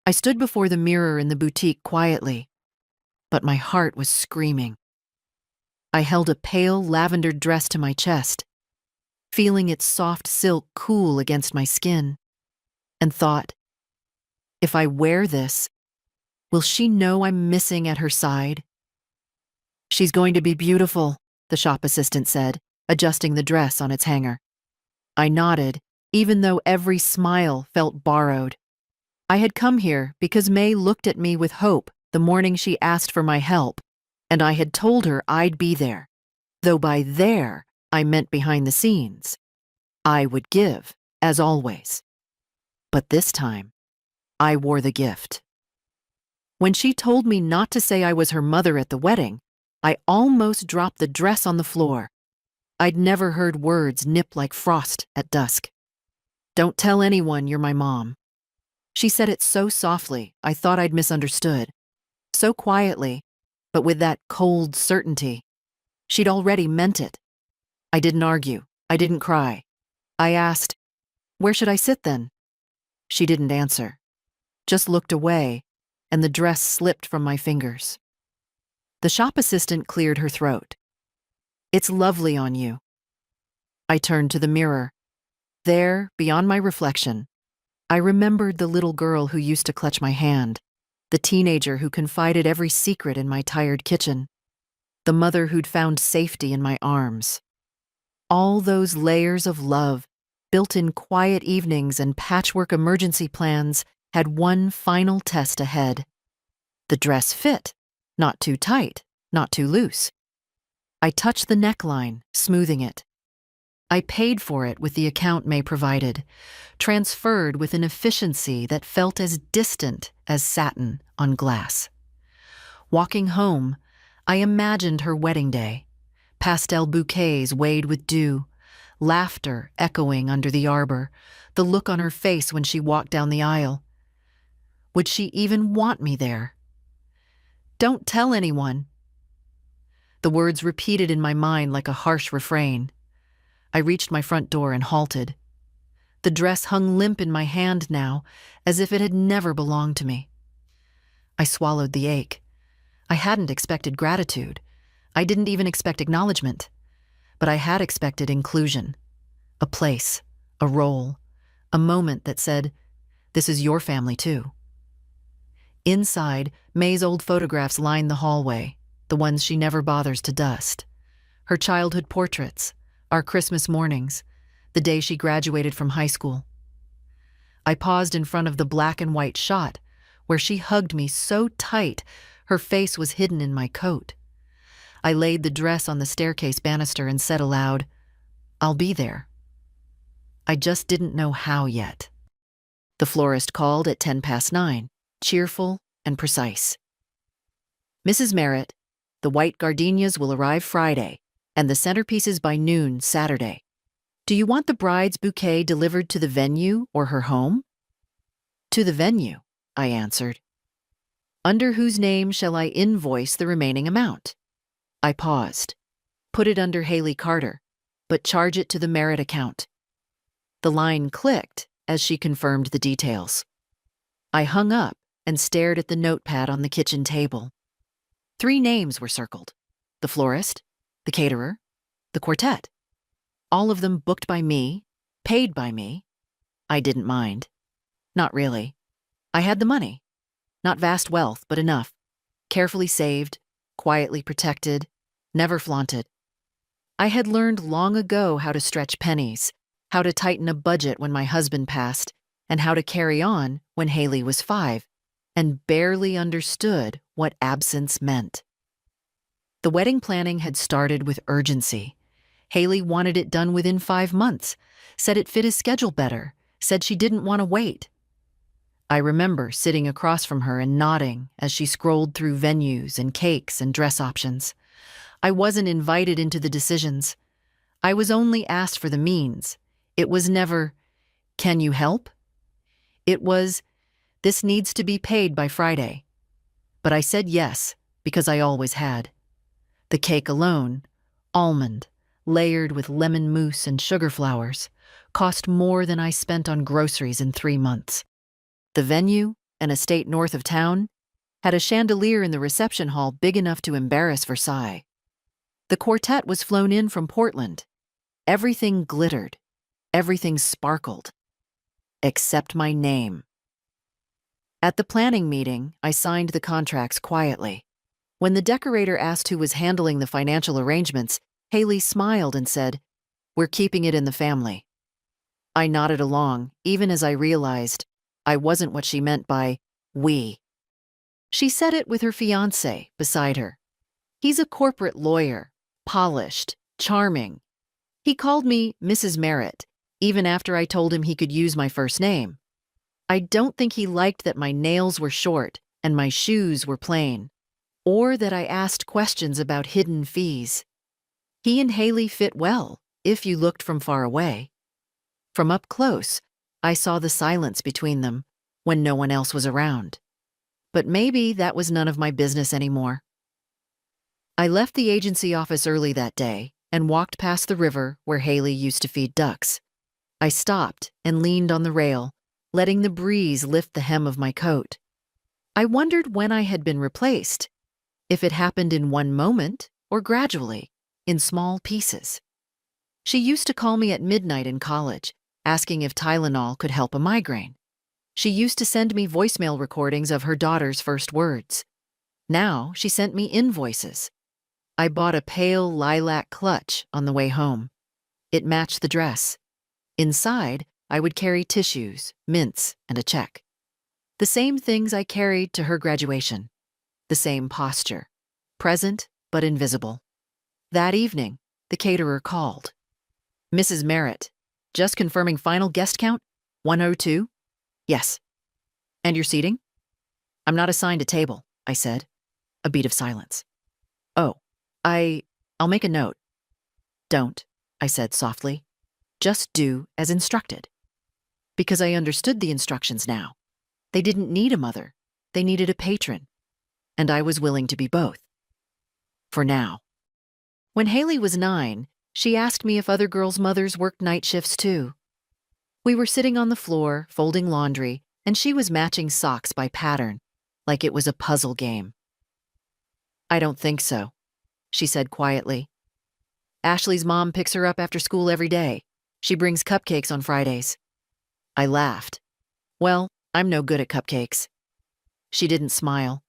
I stood before the mirror in the boutique quietly, but my heart was screaming. I held a pale lavender dress to my chest, feeling its soft silk cool against my skin, and thought, if I wear this, will she know I'm missing at her side? She's going to be beautiful, the shop assistant said, adjusting the dress on its hanger. I nodded, even though every smile felt borrowed. I had come here because May looked at me with hope the morning she asked for my help, and I had told her I'd be there, though by there I meant behind the scenes. I would give, as always. But this time, I wore the gift. When she told me not to say I was her mother at the wedding, I almost dropped the dress on the floor. I'd never heard words nip like frost at dusk. Don't tell anyone you're my mom. She said it so softly, I thought I'd misunderstood. So quietly, but with that cold certainty. She'd already meant it. I didn't argue. I didn't cry. I asked, where should I sit then? She didn't answer, just looked away, and the dress slipped from my fingers. The shop assistant cleared her throat. It's lovely on you. I turned to the mirror. There, beyond my reflection, I remembered the little girl who used to clutch my hand, the teenager who confided every secret in my tired kitchen, the mother who'd found safety in my arms. All those layers of love, built in quiet evenings and patchwork emergency plans, had one final test ahead. The dress fit, not too tight, not too loose. I touched the neckline, smoothing it. I paid for it with the account May provided, transferred with an efficiency that felt as distant as satin on glass. Walking home, I imagined her wedding day, pastel bouquets weighed with dew, laughter echoing under the arbor, the look on her face when she walked down the aisle. Would she even want me there? Don't tell anyone. The words repeated in my mind like a harsh refrain. I reached my front door and halted. The dress hung limp in my hand now, as if it had never belonged to me. I swallowed the ache. I hadn't expected gratitude. I didn't even expect acknowledgement. But I had expected inclusion. A place, a role, a moment that said, this is your family too. Inside, May's old photographs lined the hallway, the ones she never bothers to dust. Her childhood portraits, our Christmas mornings, the day she graduated from high school. I paused in front of the black and white shot, where she hugged me so tight her face was hidden in my coat. I laid the dress on the staircase banister and said aloud, I'll be there. I just didn't know how yet. The florist called at 9:10, cheerful and precise. Mrs. Merritt, the white gardenias will arrive Friday, and the centerpieces by noon Saturday. Do you want the bride's bouquet delivered to the venue or her home? To the venue, I answered. Under whose name shall I invoice the remaining amount? I paused. Put it under Haley Carter, but charge it to the Merritt account. The line clicked as she confirmed the details. I hung up and stared at the notepad on the kitchen table. 3 names were circled: the florist, the caterer, the quartet. All of them booked by me, paid by me. I didn't mind. Not really. I had the money. Not vast wealth, but enough. Carefully saved, quietly protected, never flaunted. I had learned long ago how to stretch pennies, how to tighten a budget when my husband passed, and how to carry on when Haley was 5, and barely understood what absence meant. The wedding planning had started with urgency. Haley wanted it done within 5 months, said it fit his schedule better, said she didn't want to wait. I remember sitting across from her and nodding as she scrolled through venues and cakes and dress options. I wasn't invited into the decisions. I was only asked for the means. It was never, can you help? It was, this needs to be paid by Friday. But I said yes, because I always had. The cake alone, almond, layered with lemon mousse and sugar flowers, cost more than I spent on groceries in 3 months. The venue an estate north of town, had a chandelier in the reception hall big enough to embarrass Versailles. The quartet was flown in from Portland. Everything glittered. Everything sparkled. Except my name. At the planning meeting, I signed the contracts quietly. When the decorator asked who was handling the financial arrangements, Haley smiled and said, "We're keeping it in the family." I nodded along, even as I realized I wasn't what she meant by we. She said it with her fiancé beside her. He's a corporate lawyer, polished, charming. He called me Mrs. Merritt, even after I told him he could use my first name. I don't think he liked that my nails were short and my shoes were plain, or that I asked questions about hidden fees. He and Haley fit well, if you looked from far away. From up close, I saw the silence between them when no one else was around. But maybe that was none of my business anymore. I left the agency office early that day and walked past the river where Haley used to feed ducks. I stopped and leaned on the rail, letting the breeze lift the hem of my coat. I wondered when I had been replaced, if it happened in one moment or gradually, in small pieces. She used to call me at midnight in college, asking if Tylenol could help a migraine. She used to send me voicemail recordings of her daughter's first words. Now she sent me invoices. I bought a pale lilac clutch on the way home. It matched the dress. Inside, I would carry tissues, mints, and a check. The same things I carried to her graduation. The same posture, present but invisible. That evening, the caterer called. "Mrs. Merritt, just confirming final guest count, 102? Yes. And your seating?" "I'm not assigned a table," I said. A beat of silence. "Oh, I'll make a note." "Don't," I said softly. "Just do as instructed." Because I understood the instructions now. They didn't need a mother. They needed a patron. And I was willing to be both. For now. When Haley was 9, she asked me if other girls' mothers worked night shifts too. We were sitting on the floor, folding laundry, and she was matching socks by pattern, like it was a puzzle game. "I don't think so," she said quietly. "Ashley's mom picks her up after school every day. She brings cupcakes on Fridays." I laughed. "Well, I'm no good at cupcakes." She didn't smile.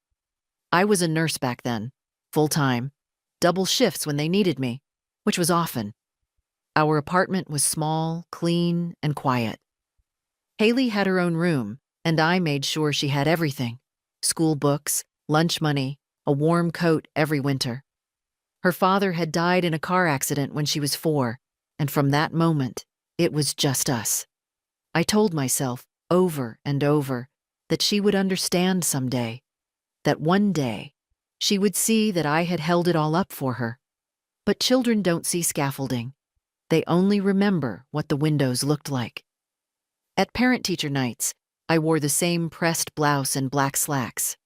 I was a nurse back then, full-time, double shifts when they needed me, which was often. Our apartment was small, clean, and quiet. Haley had her own room, and I made sure she had everything: school books, lunch money, a warm coat every winter. Her father had died in a car accident when she was 4, and from that moment, it was just us. I told myself over and over that she would understand someday, that one day she would see that I had held it all up for her. But children don't see scaffolding. They only remember what the windows looked like. At parent-teacher nights, I wore the same pressed blouse and black slacks.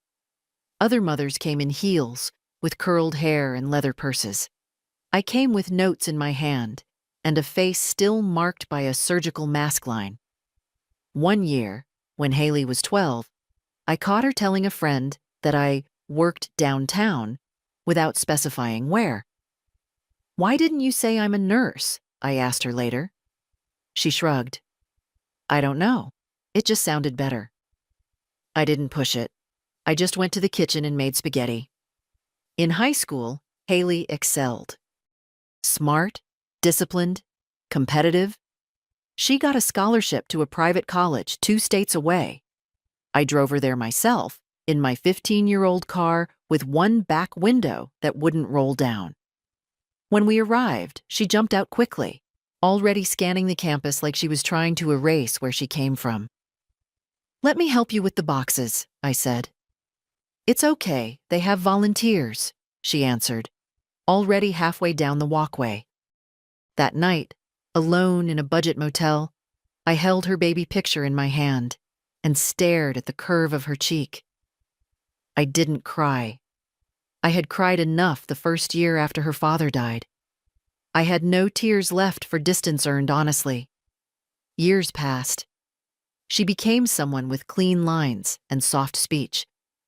Other mothers came in heels, with curled hair and leather purses. I came with notes in my hand, and a face still marked by a surgical mask line. One year, when Haley was 12, I caught her telling a friend that I worked downtown without specifying where. "Why didn't you say I'm a nurse?" I asked her later. She shrugged. "I don't know. It just sounded better." I didn't push it. I just went to the kitchen and made spaghetti. In high school, Haley excelled. Smart, disciplined, competitive. She got a scholarship to a private college 2 states away. I drove her there myself in my 15-year-old car with one back window that wouldn't roll down. When we arrived, she jumped out quickly, already scanning the campus like she was trying to erase where she came from. "Let me help you with the boxes," I said. "It's okay, they have volunteers," she answered, already halfway down the walkway. That night, alone in a budget motel, I held her baby picture in my hand and stared at the curve of her cheek. I didn't cry. I had cried enough the first year after her father died. I had no tears left for distance earned honestly. Years passed. She became someone with clean lines and soft speech,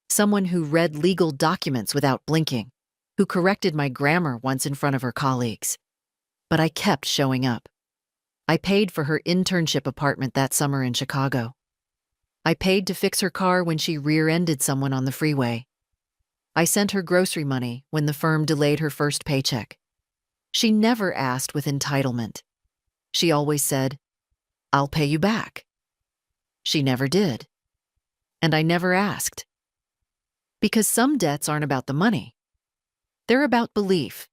someone who read legal documents without blinking, who corrected my grammar once in front of her colleagues. But I kept showing up. I paid for her internship apartment that summer in Chicago. I paid to fix her car when she rear-ended someone on the freeway. I sent her grocery money when the firm delayed her first paycheck. She never asked with entitlement. She always said, "I'll pay you back." She never did. And I never asked. Because some debts aren't about the money. They're about belief.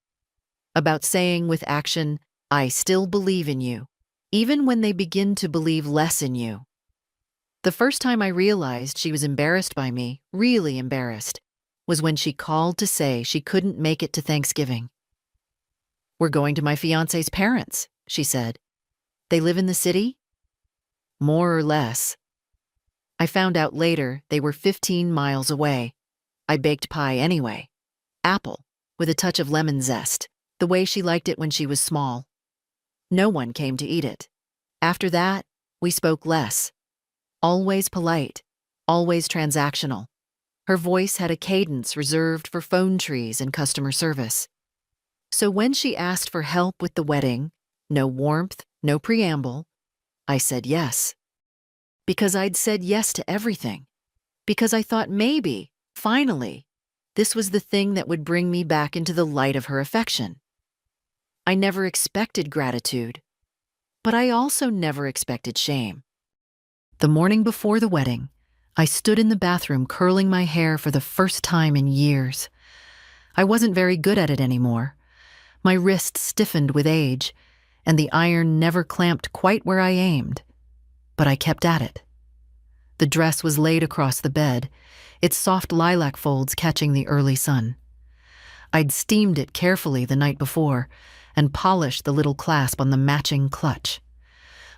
About saying with action, "I still believe in you," even when they begin to believe less in you. The first time I realized she was embarrassed by me, really embarrassed, was when she called to say she couldn't make it to Thanksgiving. "We're going to my fiancé's parents," she said. "They live in the city?" "More or less." I found out later they were 15 miles away. I baked pie anyway. Apple, with a touch of lemon zest, the way she liked it when she was small. No one came to eat it. After that, we spoke less. Always polite, always transactional. Her voice had a cadence reserved for phone trees and customer service. So when she asked for help with the wedding, no warmth, no preamble, I said yes. Because I'd said yes to everything. Because I thought maybe, finally, this was the thing that would bring me back into the light of her affection. I never expected gratitude, but I also never expected shame. The morning before the wedding, I stood in the bathroom curling my hair for the first time in years. I wasn't very good at it anymore. My wrist stiffened with age, and the iron never clamped quite where I aimed. But I kept at it. The dress was laid across the bed, its soft lilac folds catching the early sun. I'd steamed it carefully the night before and polished the little clasp on the matching clutch.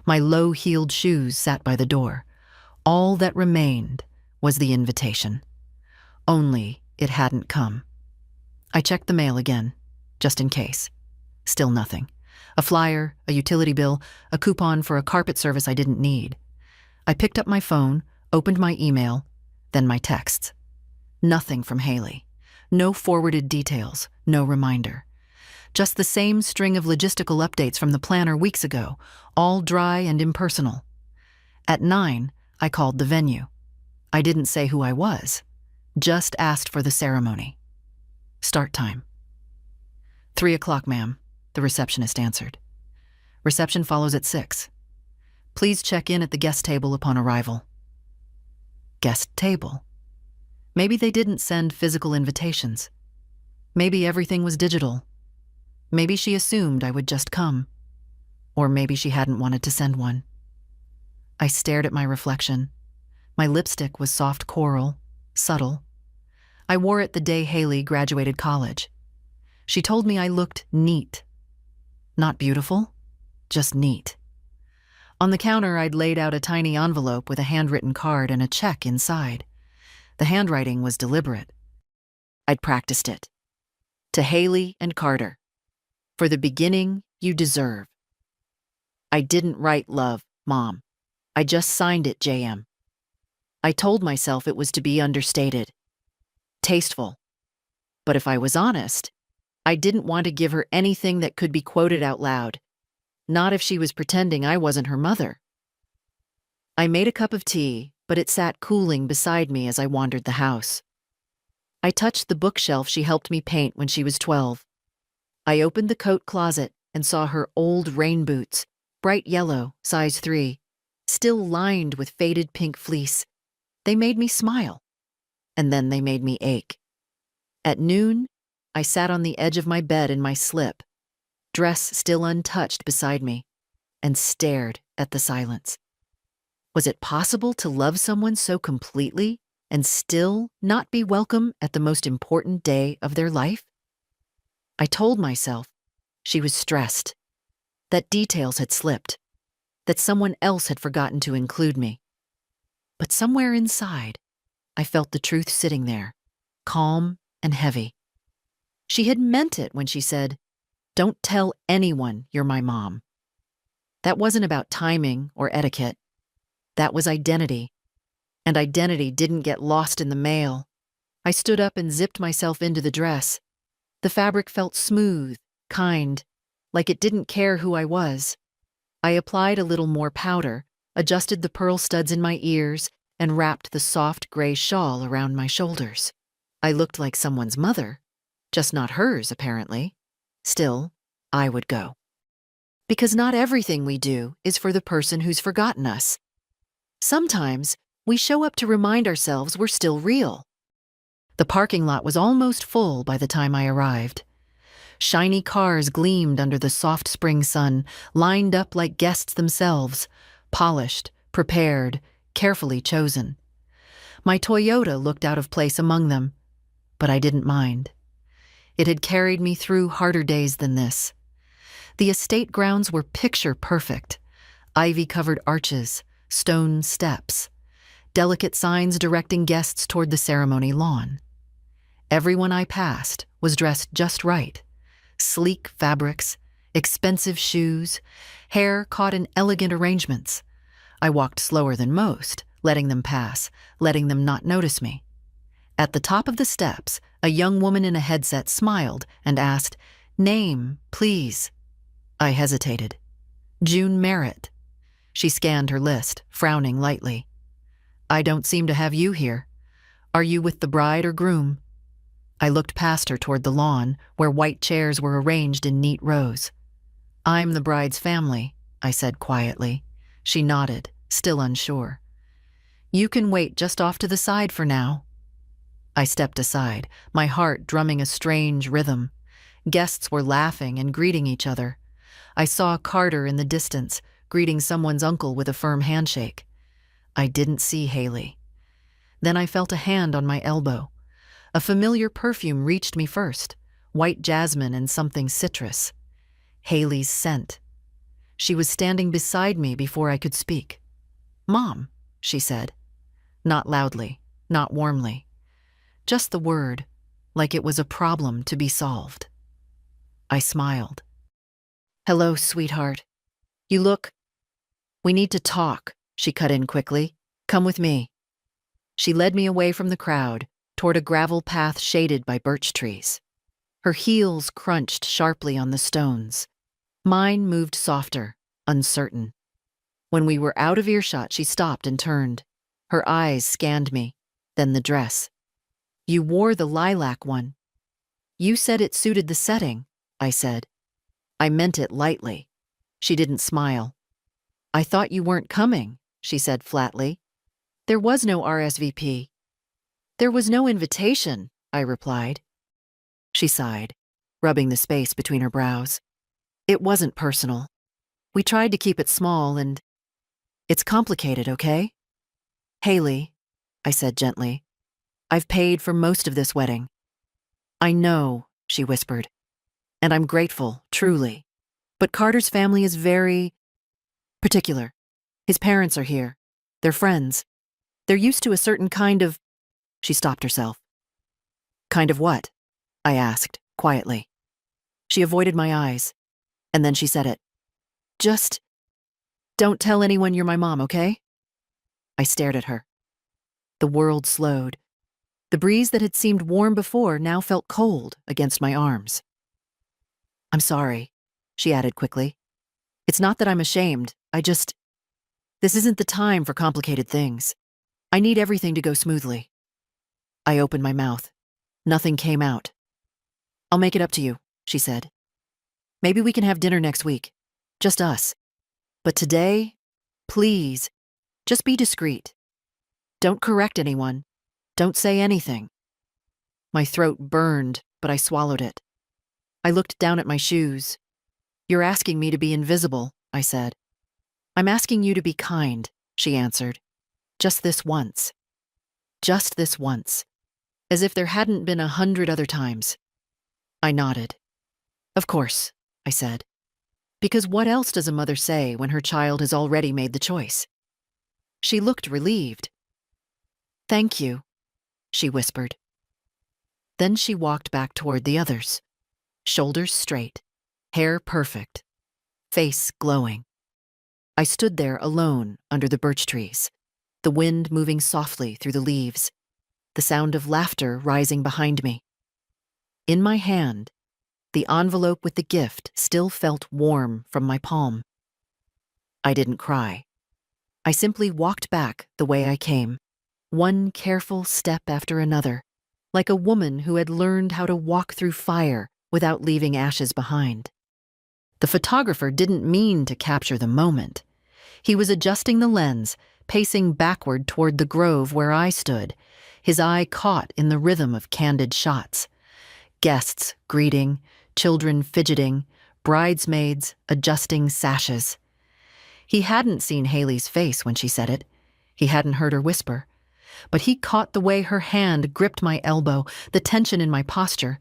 My low-heeled shoes sat by the door. All that remained was the invitation. Only it hadn't come. I checked the mail again, just in case. Still nothing. A flyer, a utility bill, a coupon for a carpet service I didn't need. I picked up my phone, opened my email, then my texts. Nothing from Haley. No forwarded details, no reminder. Just the same string of logistical updates from the planner weeks ago, all dry and impersonal. At 9, I called the venue. I didn't say who I was, just asked for the ceremony. Start time. 3 o'clock, ma'am, the receptionist answered. Reception follows at 6. Please check in at the guest table upon arrival. Guest table. Maybe they didn't send physical invitations. Maybe everything was digital. Maybe she assumed I would just come. Or maybe she hadn't wanted to send one. I stared at my reflection. My lipstick was soft coral, subtle. I wore it the day Haley graduated college. She told me I looked neat. Not beautiful, just neat. On the counter, I'd laid out a tiny envelope with a handwritten card and a check inside. The handwriting was deliberate. I'd practiced it. To Haley and Carter. For the beginning you deserve. I didn't write love, Mom. I just signed it JM. I told myself it was to be understated. Tasteful. But if I was honest, I didn't want to give her anything that could be quoted out loud. Not if she was pretending I wasn't her mother. I made a cup of tea, but it sat cooling beside me as I wandered the house. I touched the bookshelf she helped me paint when she was 12. I opened the coat closet and saw her old rain boots, bright yellow, size 3, still lined with faded pink fleece. They made me smile, and then they made me ache. At noon, I sat on the edge of my bed in my slip, dress still untouched beside me, and stared at the silence. Was it possible to love someone so completely and still not be welcome at the most important day of their life? I told myself she was stressed, that details had slipped, that someone else had forgotten to include me. But somewhere inside, I felt the truth sitting there, calm and heavy. She had meant it when she said, "Don't tell anyone you're my mom." That wasn't about timing or etiquette. That was identity, and identity didn't get lost in the mail. I stood up and zipped myself into the dress. The fabric felt smooth, kind, like it didn't care who I was. I applied a little more powder, adjusted the pearl studs in my ears, and wrapped the soft gray shawl around my shoulders. I looked like someone's mother, just not hers, apparently. Still, I would go. Because not everything we do is for the person who's forgotten us. Sometimes, we show up to remind ourselves we're still real. The parking lot was almost full by the time I arrived. Shiny cars gleamed under the soft spring sun, lined up like guests themselves, polished, prepared, carefully chosen. My Toyota looked out of place among them, but I didn't mind. It had carried me through harder days than this. The estate grounds were picture perfect. Ivy-covered arches, stone steps, delicate signs directing guests toward the ceremony lawn. Everyone I passed was dressed just right. Sleek fabrics, expensive shoes, hair caught in elegant arrangements. I walked slower than most, letting them pass, letting them not notice me. At the top of the steps, a young woman in a headset smiled and asked, "Name, please." I hesitated. "June Merritt." She scanned her list, frowning lightly. "I don't seem to have you here. Are you with the bride or groom?" I looked past her toward the lawn, where white chairs were arranged in neat rows. "I'm the bride's family," I said quietly. She nodded, still unsure. "You can wait just off to the side for now." I stepped aside, my heart drumming a strange rhythm. Guests were laughing and greeting each other. I saw Carter in the distance, greeting someone's uncle with a firm handshake. I didn't see Haley. Then I felt a hand on my elbow. A familiar perfume reached me first, white jasmine and something citrus. Haley's scent. She was standing beside me before I could speak. "Mom," she said. Not loudly, not warmly. Just the word, like it was a problem to be solved. I smiled. "Hello, sweetheart. You look—" "We need to talk," she cut in quickly. "Come with me." She led me away from the crowd, toward a gravel path shaded by birch trees. Her heels crunched sharply on the stones. Mine moved softer, uncertain. When we were out of earshot, she stopped and turned. Her eyes scanned me, then the dress. "You wore the lilac one." "You said it suited the setting," I said. I meant it lightly. She didn't smile. "I thought you weren't coming," she said flatly. "There was no RSVP." "There was no invitation," I replied. She sighed, rubbing the space between her brows. "It wasn't personal. We tried to keep it small and— It's complicated, okay?" "Haley," I said gently, "I've paid for most of this wedding." "I know," she whispered, "and I'm grateful, truly. But Carter's family is very particular. His parents are here. They're friends. They're used to a certain kind of—" She stopped herself. "Kind of what?" I asked, quietly. She avoided my eyes, and then she said it. "Just don't tell anyone you're my mom, okay?" I stared at her. The world slowed. The breeze that had seemed warm before now felt cold against my arms. "I'm sorry," she added quickly. "It's not that I'm ashamed. This isn't the time for complicated things. I need everything to go smoothly." I opened my mouth. Nothing came out. "I'll make it up to you," she said. "Maybe we can have dinner next week. Just us. But today, please, just be discreet. Don't correct anyone. Don't say anything." My throat burned, but I swallowed it. I looked down at my shoes. "You're asking me to be invisible," I said. "I'm asking you to be kind," she answered. "Just this once. Just this once. As if there hadn't been 100 other times." I nodded. "Of course," I said. Because what else does a mother say when her child has already made the choice? She looked relieved. "Thank you," she whispered. Then she walked back toward the others. Shoulders straight, hair perfect, face glowing. I stood there alone under the birch trees. the wind moving softly through the leaves, the sound of laughter rising behind me. In my hand, the envelope with the gift still felt warm from my palm. I didn't cry. I simply walked back the way I came, one careful step after another, like a woman who had learned how to walk through fire without leaving ashes behind. The photographer didn't mean to capture the moment. He was adjusting the lens, pacing backward toward the grove where I stood, his eye caught in the rhythm of candid shots. Guests greeting, children fidgeting, bridesmaids adjusting sashes. He hadn't seen Haley's face when she said it. He hadn't heard her whisper. But he caught the way her hand gripped my elbow, the tension in my posture,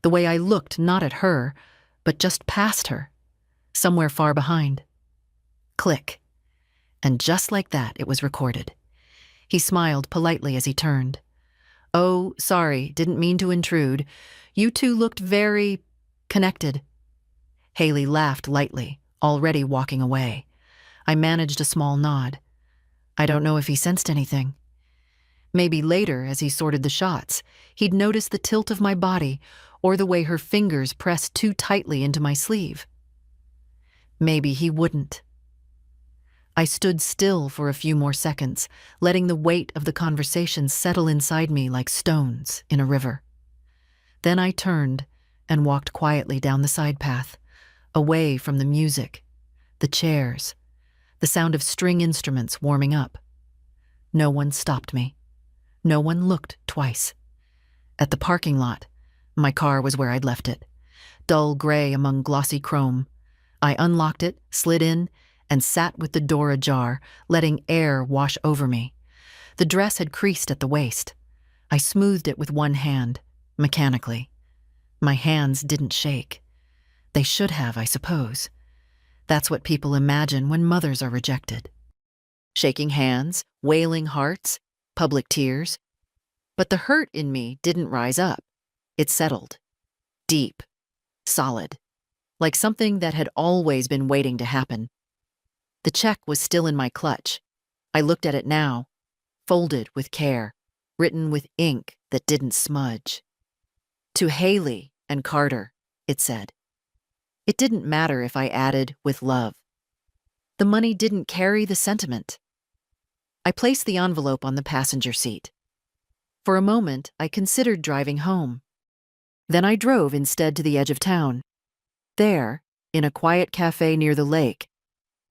the way I looked not at her, but just past her, somewhere far behind. Click. And just like that, it was recorded. He smiled politely as he turned. "Oh, sorry, didn't mean to intrude. You two looked very connected." Haley laughed lightly, already walking away. I managed a small nod. I don't know if he sensed anything. Maybe later, as he sorted the shots, he'd notice the tilt of my body or the way her fingers pressed too tightly into my sleeve. Maybe he wouldn't. I stood still for a few more seconds, letting the weight of the conversation settle inside me like stones in a river. Then I turned and walked quietly down the side path, away from the music, the chairs, the sound of string instruments warming up. No one stopped me. No one looked twice. At the parking lot, my car was where I'd left it, dull gray among glossy chrome. I unlocked it, slid in, and sat with the door ajar, letting air wash over me. The dress had creased at the waist. I smoothed it with one hand, mechanically. My hands didn't shake. They should have, I suppose. That's what people imagine when mothers are rejected. Shaking hands, wailing hearts, public tears. But the hurt in me didn't rise up. It settled. Deep. Solid. Like something that had always been waiting to happen. The check was still in my clutch. I looked at it now, folded with care, written with ink that didn't smudge. To Haley and Carter, it said. It didn't matter if I added with love. The money didn't carry the sentiment. I placed the envelope on the passenger seat. For a moment, I considered driving home. Then I drove instead to the edge of town. There, in a quiet cafe near the lake,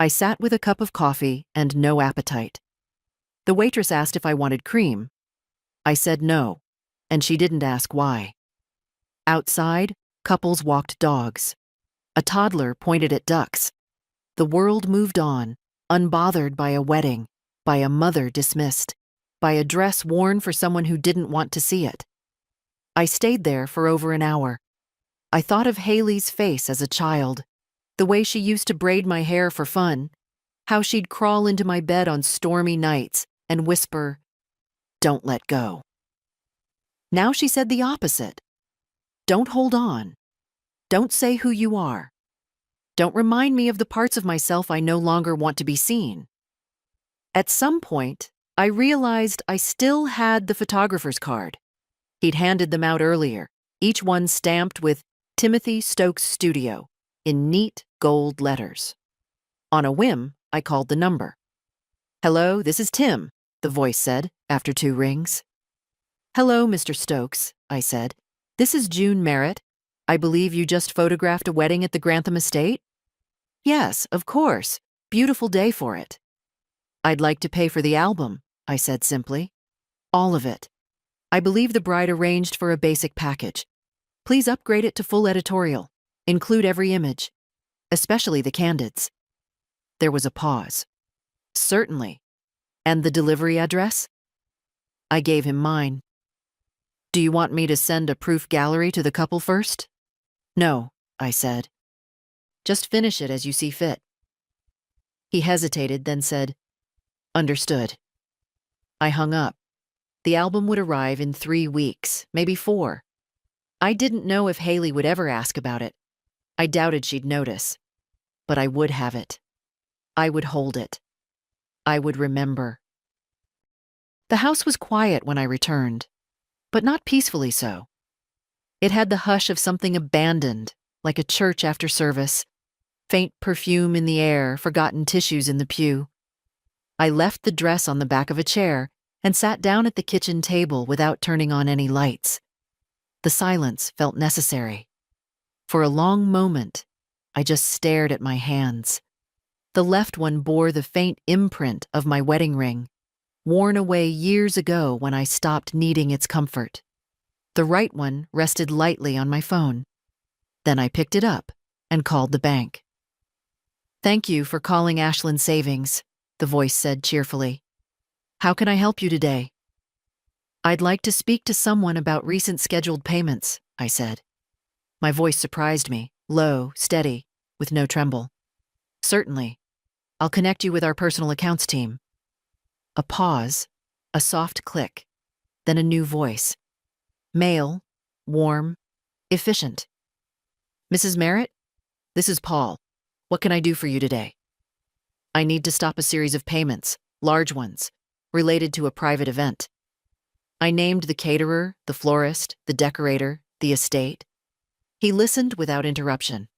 I sat with a cup of coffee and no appetite. The waitress asked if I wanted cream. I said no, and she didn't ask why. Outside, couples walked dogs. A toddler pointed at ducks. The world moved on, unbothered by a wedding, by a mother dismissed, by a dress worn for someone who didn't want to see it. I stayed there for over an hour. I thought of Haley's face as a child, the way she used to braid my hair for fun, how she'd crawl into my bed on stormy nights and whisper, "Don't let go." Now she said the opposite. "Don't hold on. Don't say who you are. Don't remind me of the parts of myself I no longer want to be seen." At some point, I realized I still had the photographer's card. He'd handed them out earlier, each one stamped with Timothy Stokes Studio in neat gold letters. On a whim, I called the number. "Hello, this is Tim," the voice said after 2 rings. "Hello, Mr. Stokes," I said. "This is June Merritt. I believe you just photographed a wedding at the Grantham Estate?" "Yes, of course. Beautiful day for it." "I'd like to pay for the album," I said simply. "All of it. I believe the bride arranged for a basic package. Please upgrade it to full editorial. Include every image, especially the candids." There was a pause. "Certainly. And the delivery address?" I gave him mine. "Do you want me to send a proof gallery to the couple first?" "No," I said. "Just finish it as you see fit." He hesitated, then said, "Understood." I hung up. The album would arrive in 3 weeks, maybe 4. I didn't know if Haley would ever ask about it. I doubted she'd notice. But I would have it. I would hold it. I would remember. The house was quiet when I returned, but not peacefully so. It had the hush of something abandoned, like a church after service, faint perfume in the air, forgotten tissues in the pew. I left the dress on the back of a chair and sat down at the kitchen table without turning on any lights. The silence felt necessary. For a long moment, I just stared at my hands. The left one bore the faint imprint of my wedding ring, worn away years ago when I stopped needing its comfort. The right one rested lightly on my phone. Then I picked it up and called the bank. "Thank you for calling Ashland Savings," the voice said cheerfully. "How can I help you today?" "I'd like to speak to someone about recent scheduled payments," I said. My voice surprised me, low, steady, with no tremble. "Certainly. I'll connect you with our personal accounts team." A pause, a soft click, then a new voice. Male, warm, efficient. "Mrs. Merritt? This is Paul. What can I do for you today?" "I need to stop a series of payments, large ones, related to a private event." I named the caterer, the florist, the decorator, the estate. He listened without interruption.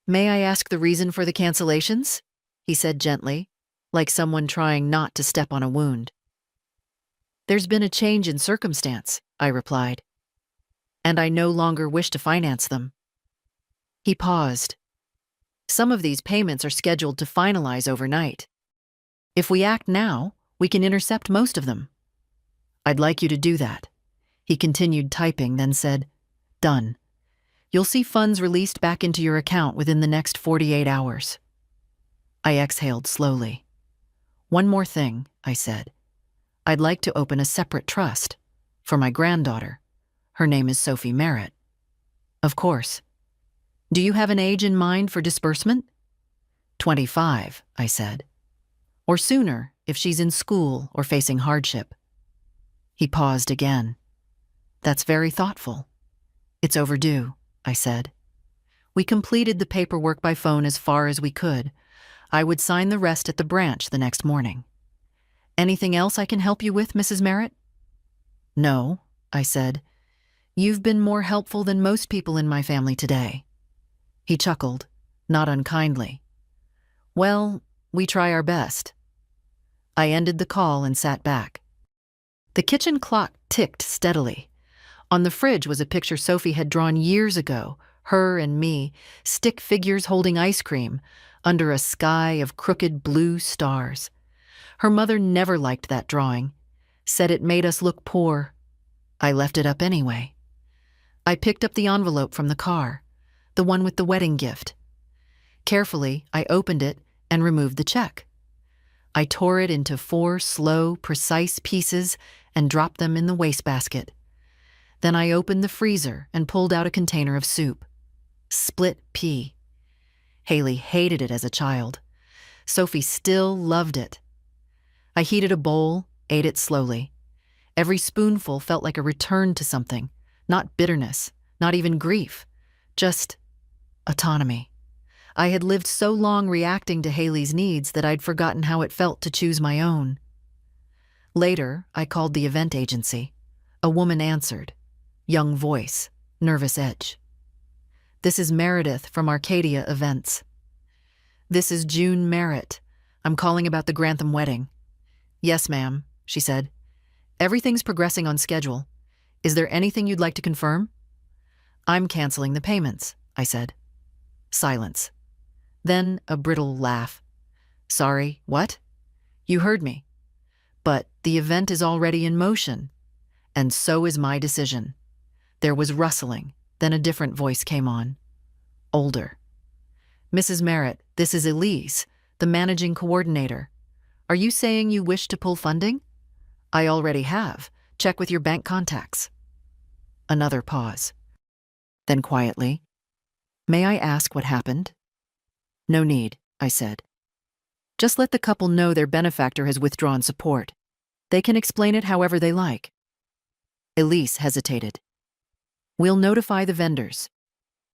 "May I ask the reason for the cancellations?" he said gently, like someone trying not to step on a wound. "There's been a change in circumstance," I replied, "and I no longer wish to finance them." He paused. "Some of these payments are scheduled to finalize overnight. If we act now, we can intercept most of them." "I'd like you to do that." He continued typing, then said, "Done. You'll see funds released back into your account within the next 48 hours. I exhaled slowly. "One more thing," I said. "I'd like to open a separate trust for my granddaughter. Her name is Sophie Merritt." "Of course. Do you have an age in mind for disbursement?" 25, I said. "Or sooner if she's in school or facing hardship." He paused again. "That's very thoughtful. It's overdue," I said. We completed the paperwork by phone as far as we could. I would sign the rest at the branch the next morning. "Anything else I can help you with, Mrs. Merritt?" "No," I said. "You've been more helpful than most people in my family today." He chuckled, not unkindly. "Well, we try our best." I ended the call and sat back. The kitchen clock ticked steadily. On the fridge was a picture Sophie had drawn years ago, her and me, stick figures holding ice cream, under a sky of crooked blue stars. Her mother never liked that drawing, said it made us look poor. I left it up anyway. I picked up the envelope from the car, the one with the wedding gift. Carefully, I opened it and removed the check. I tore it into 4 slow, precise pieces and dropped them in the wastebasket. Then I opened the freezer and pulled out a container of soup. Split pea. Haley hated it as a child. Sophie still loved it. I heated a bowl, ate it slowly. Every spoonful felt like a return to something, not bitterness, not even grief, just autonomy. I had lived so long reacting to Haley's needs that I'd forgotten how it felt to choose my own. Later, I called the event agency. A woman answered. Young voice, nervous edge. "This is Meredith from Arcadia Events." "This is June Merritt. I'm calling about the Grantham wedding." "Yes, ma'am," she said. "Everything's progressing on schedule. Is there anything you'd like to confirm?" "I'm canceling the payments," I said. Silence. Then a brittle laugh. "Sorry, what?" "You heard me. But the event is already in motion, and so is my decision." There was rustling, then a different voice came on. Older. "Mrs. Merritt, this is Elise, the managing coordinator. Are you saying you wish to pull funding?" "I already have. Check with your bank contacts." Another pause. Then quietly, "May I ask what happened?" "No need," I said. "Just let the couple know their benefactor has withdrawn support. They can explain it however they like." Elise hesitated. "We'll notify the vendors.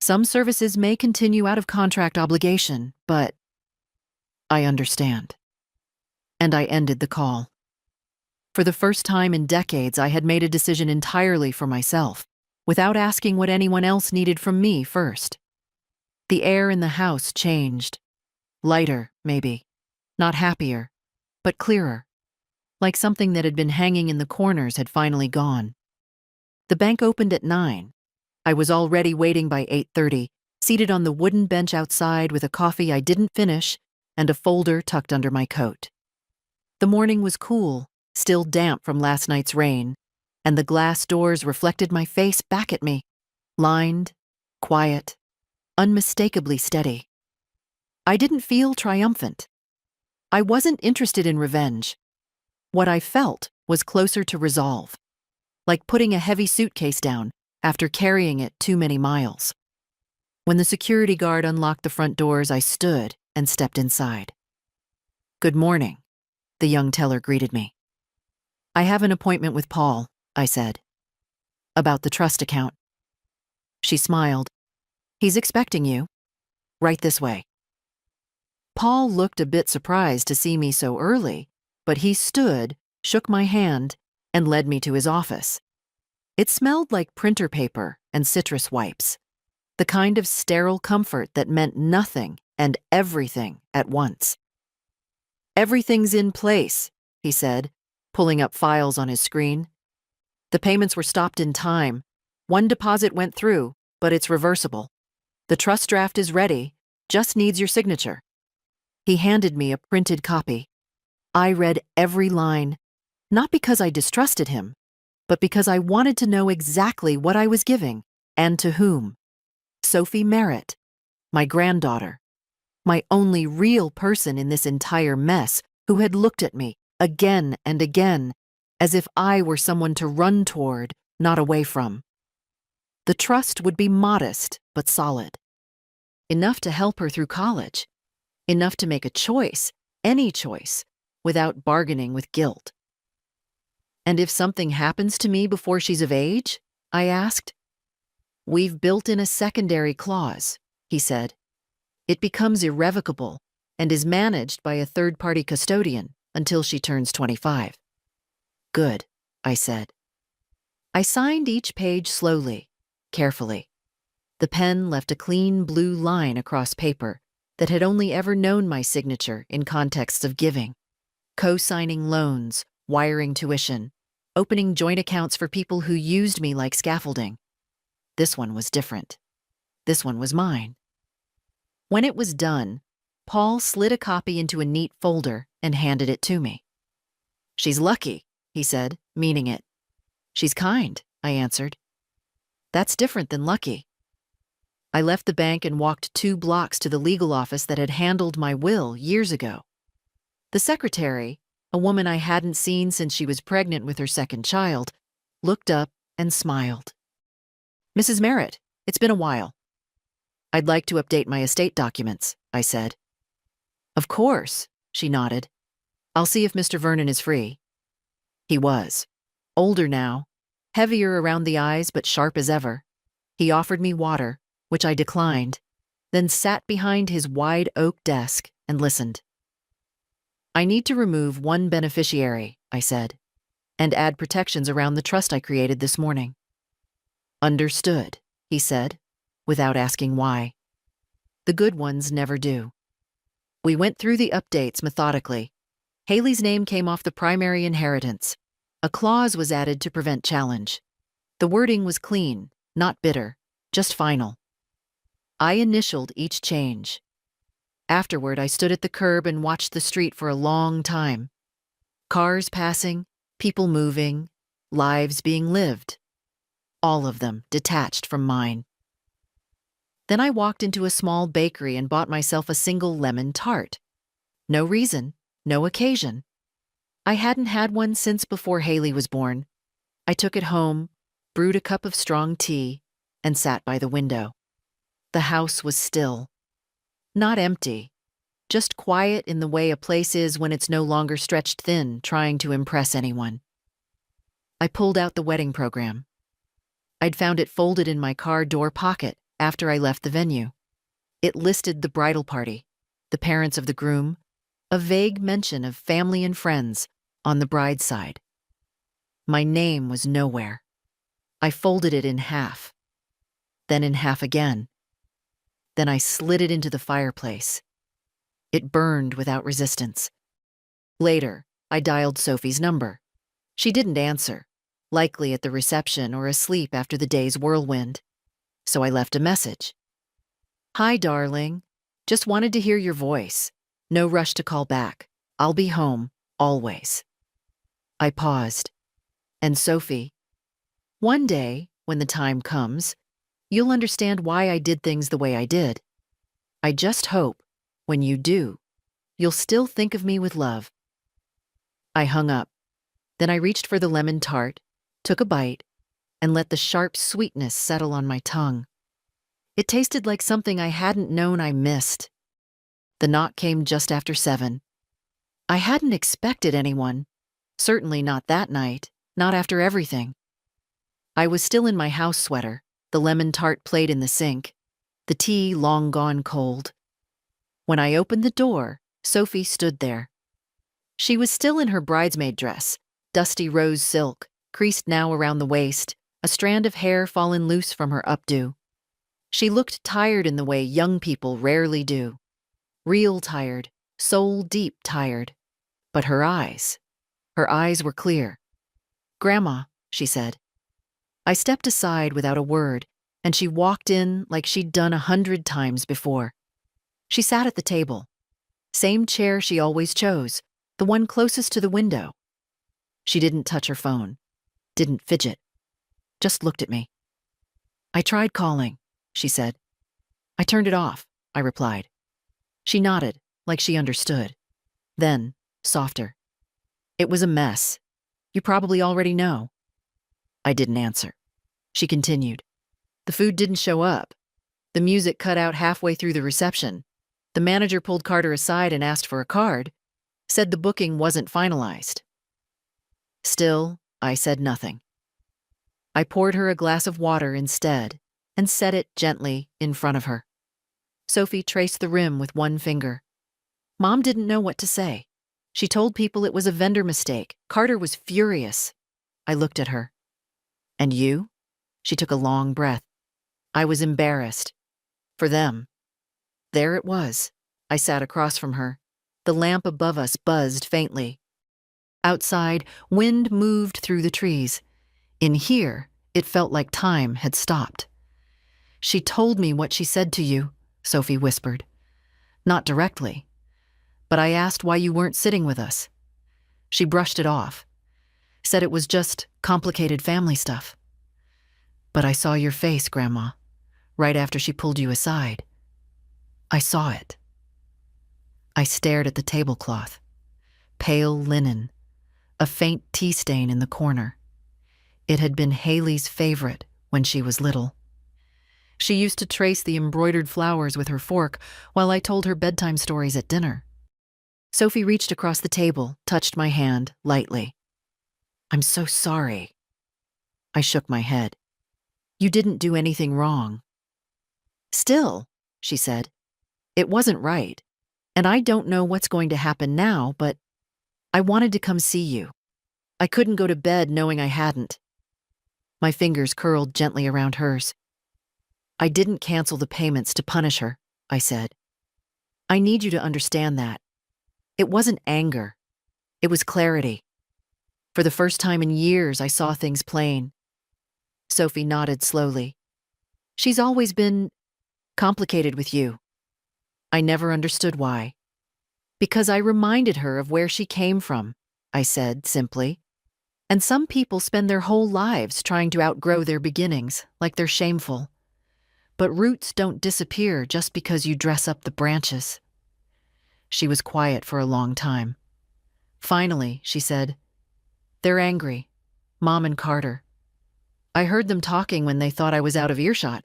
Some services may continue out of contract obligation, but—" "I understand." And I ended the call. For the first time in decades, I had made a decision entirely for myself, without asking what anyone else needed from me first. The air in the house changed. Lighter, maybe. Not happier, but clearer. Like something that had been hanging in the corners had finally gone. The bank opened at 9. I was already waiting by 8:30, seated on the wooden bench outside with a coffee I didn't finish and a folder tucked under my coat. The morning was cool, still damp from last night's rain, and the glass doors reflected my face back at me, lined, quiet, unmistakably steady. I didn't feel triumphant. I wasn't interested in revenge. What I felt was closer to resolve, like putting a heavy suitcase down after carrying it too many miles. When the security guard unlocked the front doors, I stood and stepped inside. "Good morning," the young teller greeted me. "I have an appointment with Paul," I said. "About the trust account." She smiled. "He's expecting you. Right this way." Paul looked a bit surprised to see me so early, but he stood, shook my hand, and led me to his office. It smelled like printer paper and citrus wipes, the kind of sterile comfort that meant nothing and everything at once. "Everything's in place," he said, pulling up files on his screen. "The payments were stopped in time. One deposit went through, but it's reversible. The trust draft is ready, just needs your signature." He handed me a printed copy. I read every line, not because I distrusted him, but because I wanted to know exactly what I was giving and to whom. Sophie Merritt, my granddaughter, my only real person in this entire mess, who had looked at me again and again as if I were someone to run toward, not away from. The trust would be modest but solid. Enough to help her through college. Enough to make a choice, any choice, without bargaining with guilt. "And if something happens to me before she's of age?" I asked. "We've built in a secondary clause," he said. "It becomes irrevocable and is managed by a third-party custodian until she turns 25. "Good," I said. I signed each page slowly, carefully. The pen left a clean blue line across paper that had only ever known my signature in contexts of giving, co-signing loans, wiring tuition, opening joint accounts for people who used me like scaffolding. This one was different. This one was mine. When it was done, Paul slid a copy into a neat folder and handed it to me. "She's lucky," he said, meaning it. "She's kind," I answered. "That's different than lucky." I left the bank and walked 2 blocks to the legal office that had handled my will years ago. The secretary, a woman I hadn't seen since she was pregnant with her second child, looked up and smiled. "Mrs. Merritt, it's been a while." "I'd like to update my estate documents," I said. "Of course," she nodded. "I'll see if Mr. Vernon is free." He was. Older now, heavier around the eyes but sharp as ever. He offered me water, which I declined, then sat behind his wide oak desk and listened. "I need to remove one beneficiary," I said, "and add protections around the trust I created this morning." "Understood," he said, without asking why. The good ones never do. We went through the updates methodically. Haley's name came off the primary inheritance. A clause was added to prevent challenge. The wording was clean, not bitter, just final. I initialed each change. Afterward, I stood at the curb and watched the street for a long time. Cars passing, people moving, lives being lived. All of them detached from mine. Then I walked into a small bakery and bought myself a single lemon tart. No reason, no occasion. I hadn't had one since before Haley was born. I took it home, brewed a cup of strong tea, and sat by the window. The house was still. Not empty, just quiet in the way a place is when it's no longer stretched thin, trying to impress anyone. I pulled out the wedding program. I'd found it folded in my car door pocket after I left the venue. It listed the bridal party, the parents of the groom, a vague mention of family and friends on the bride's side. My name was nowhere. I folded it in half, then in half again. Then I slid it into the fireplace. It burned without resistance. Later, I dialed Sophie's number. She didn't answer, likely at the reception or asleep after the day's whirlwind. So I left a message. "Hi, darling. Just wanted to hear your voice. No rush to call back. I'll be home, always." I paused. "And Sophie, one day, when the time comes, you'll understand why I did things the way I did. I just hope, when you do, you'll still think of me with love." I hung up. Then I reached for the lemon tart, took a bite, and let the sharp sweetness settle on my tongue. It tasted like something I hadn't known I missed. The knock came just after 7. I hadn't expected anyone. Certainly not that night, not after everything. I was still in my house sweater, the lemon tart plate in the sink, the tea long gone cold. When I opened the door, Sophie stood there. She was still in her bridesmaid dress, dusty rose silk, creased now around the waist, a strand of hair fallen loose from her updo. She looked tired in the way young people rarely do. Real tired, soul-deep tired. But her eyes were clear. "Grandma," she said. I stepped aside without a word, and she walked in like she'd done 100 times before. She sat at the table. Same chair she always chose, the one closest to the window. She didn't touch her phone, didn't fidget, just looked at me. "I tried calling," she said. "I turned it off," I replied. She nodded, like she understood. Then, softer. "It was a mess. You probably already know." I didn't answer. She continued. "The food didn't show up. The music cut out halfway through the reception. The manager pulled Carter aside and asked for a card, said the booking wasn't finalized." Still, I said nothing. I poured her a glass of water instead and set it gently in front of her. Sophie traced the rim with one finger. Mom didn't know what to say. She told people it was a vendor mistake. Carter was furious. I looked at her. "And you?" She took a long breath. I was embarrassed. For them. There it was. I sat across from her. The lamp above us buzzed faintly. Outside, wind moved through the trees. In here, it felt like time had stopped. "She told me what she said to you," Sophie whispered. "Not directly. But I asked why you weren't sitting with us. She brushed it off. Said it was just complicated family stuff. But I saw your face, Grandma, right after she pulled you aside. I saw it." I stared at the tablecloth. Pale linen. A faint tea stain in the corner. It had been Haley's favorite when she was little. She used to trace the embroidered flowers with her fork while I told her bedtime stories at dinner. Sophie reached across the table, touched my hand lightly. "I'm so sorry." I shook my head. "You didn't do anything wrong." "Still," she said, "it wasn't right. And I don't know what's going to happen now, but I wanted to come see you. I couldn't go to bed knowing I hadn't." My fingers curled gently around hers. "I didn't cancel the payments to punish her," I said. "I need you to understand that. It wasn't anger. It was clarity. For the first time in years, I saw things plain." Sophie nodded slowly. "She's always been complicated with you. I never understood why. Because I reminded her of where she came from," I said simply. "And some people spend their whole lives trying to outgrow their beginnings, like they're shameful. But roots don't disappear just because you dress up the branches." She was quiet for a long time. Finally, she said, "They're angry, Mom and Carter. I heard them talking when they thought I was out of earshot.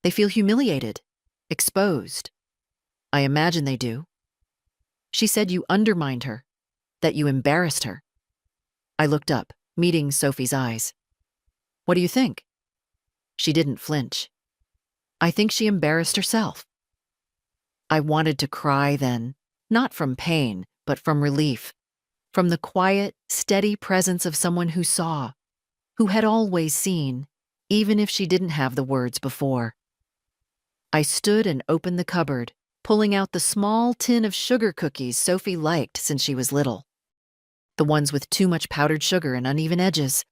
They feel humiliated, exposed. I imagine they do. She said you undermined her, that you embarrassed her." I looked up, meeting Sophie's eyes. "What do you think?" She didn't flinch. "I think she embarrassed herself." I wanted to cry then, not from pain, but from relief. from the quiet, steady presence of someone who saw, who had always seen, even if she didn't have the words before. I stood and opened the cupboard, pulling out the small tin of sugar cookies Sophie liked since she was little. The ones with too much powdered sugar and uneven edges.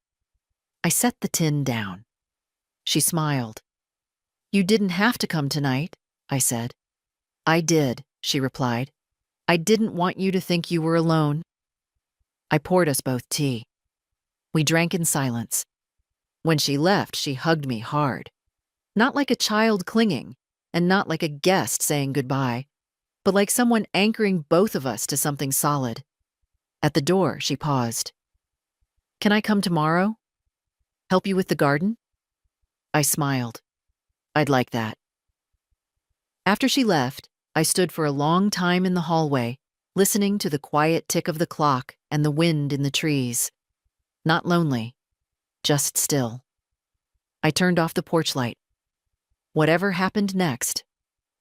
I set the tin down. She smiled. "You didn't have to come tonight," I said. "I did," she replied. "I didn't want you to think you were alone." I poured us both tea. We drank in silence. When she left, she hugged me hard. Not like a child clinging, and not like a guest saying goodbye, but like someone anchoring both of us to something solid. At the door, she paused. "Can I come tomorrow? Help you with the garden?" I smiled. "I'd like that." After she left, I stood for a long time in the hallway, listening to the quiet tick of the clock and the wind in the trees. Not lonely, just still. I turned off the porch light. Whatever happened next,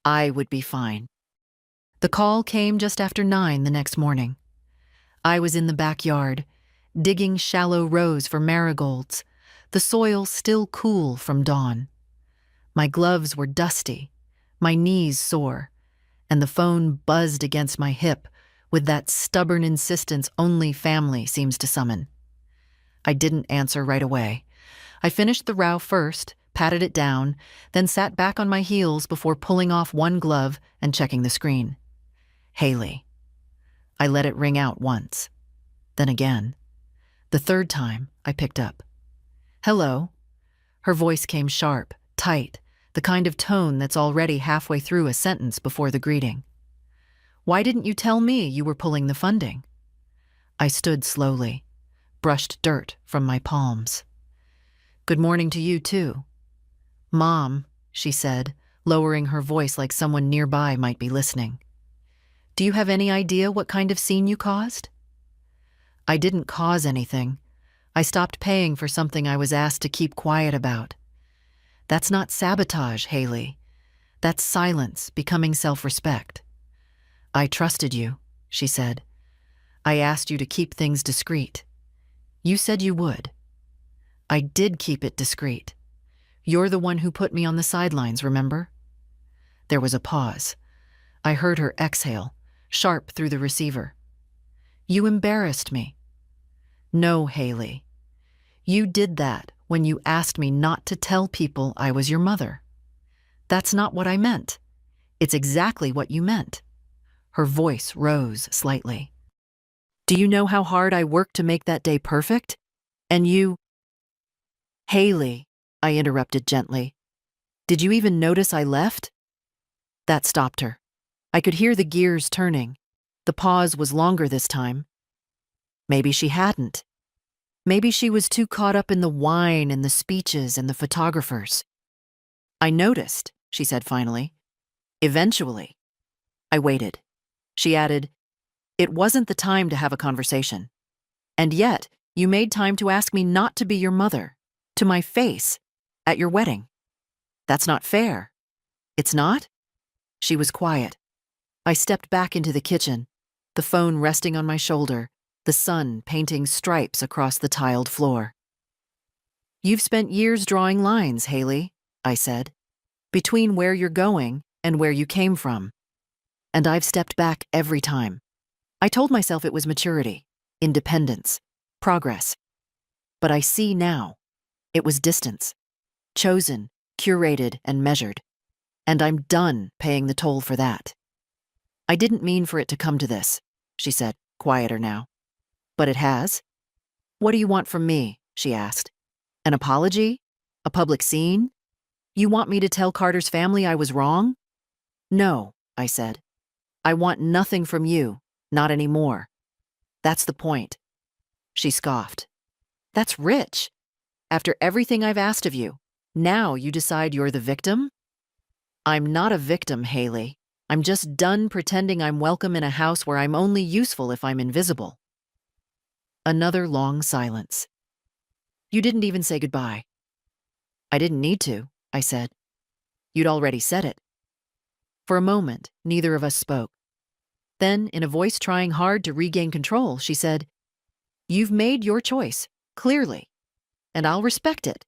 I would be fine. The call came just after 9 the next morning. I was in the backyard, digging shallow rows for marigolds, the soil still cool from dawn. My gloves were dusty, my knees sore, and the phone buzzed against my hip with that stubborn insistence only family seems to summon. I didn't answer right away. I finished the row first, patted it down, then sat back on my heels before pulling off one glove and checking the screen. Haley. I let it ring out once. Then again. The third time, I picked up. "Hello." Her voice came sharp, tight, the kind of tone that's already halfway through a sentence before the greeting. "Why didn't you tell me you were pulling the funding?" I stood slowly, brushed dirt from my palms. "Good morning to you, too." "Mom," she said, lowering her voice like someone nearby might be listening. "Do you have any idea what kind of scene you caused?" "I didn't cause anything. I stopped paying for something I was asked to keep quiet about. That's not sabotage, Haley. That's silence becoming self-respect." "I trusted you," she said. "I asked you to keep things discreet. You said you would." "I did keep it discreet. You're the one who put me on the sidelines, remember?" There was a pause. I heard her exhale, sharp through the receiver. "You embarrassed me." "No, Haley. You did that when you asked me not to tell people I was your mother." "That's not what I meant." "It's exactly what you meant." Her voice rose slightly. "Do you know how hard I worked to make that day perfect? And you—" "Haley," I interrupted gently. "Did you even notice I left?" That stopped her. I could hear the gears turning. The pause was longer this time. Maybe she hadn't. Maybe she was too caught up in the wine and the speeches and the photographers. "I noticed," she said finally. "Eventually." I waited. She added, "It wasn't the time to have a conversation. And yet, you made time to ask me not to be your mother, to my face, at your wedding. That's not fair." "It's not?" She was quiet. I stepped back into the kitchen, the phone resting on my shoulder, the sun painting stripes across the tiled floor. "You've spent years drawing lines, Haley," I said, "between where you're going and where you came from. And I've stepped back every time. I told myself it was maturity, independence, progress. But I see now. It was distance. Chosen, curated, and measured. And I'm done paying the toll for that." "I didn't mean for it to come to this," she said, quieter now. "But it has." "What do you want from me?" she asked. "An apology? A public scene? You want me to tell Carter's family I was wrong?" "No," I said. "I want nothing from you, not anymore. That's the point." She scoffed. "That's rich. After everything I've asked of you, now you decide you're the victim?" "I'm not a victim, Haley. I'm just done pretending I'm welcome in a house where I'm only useful if I'm invisible." Another long silence. "You didn't even say goodbye." "I didn't need to," I said. "You'd already said it." For a moment, neither of us spoke. Then, in a voice trying hard to regain control, she said, "You've made your choice, clearly, and I'll respect it.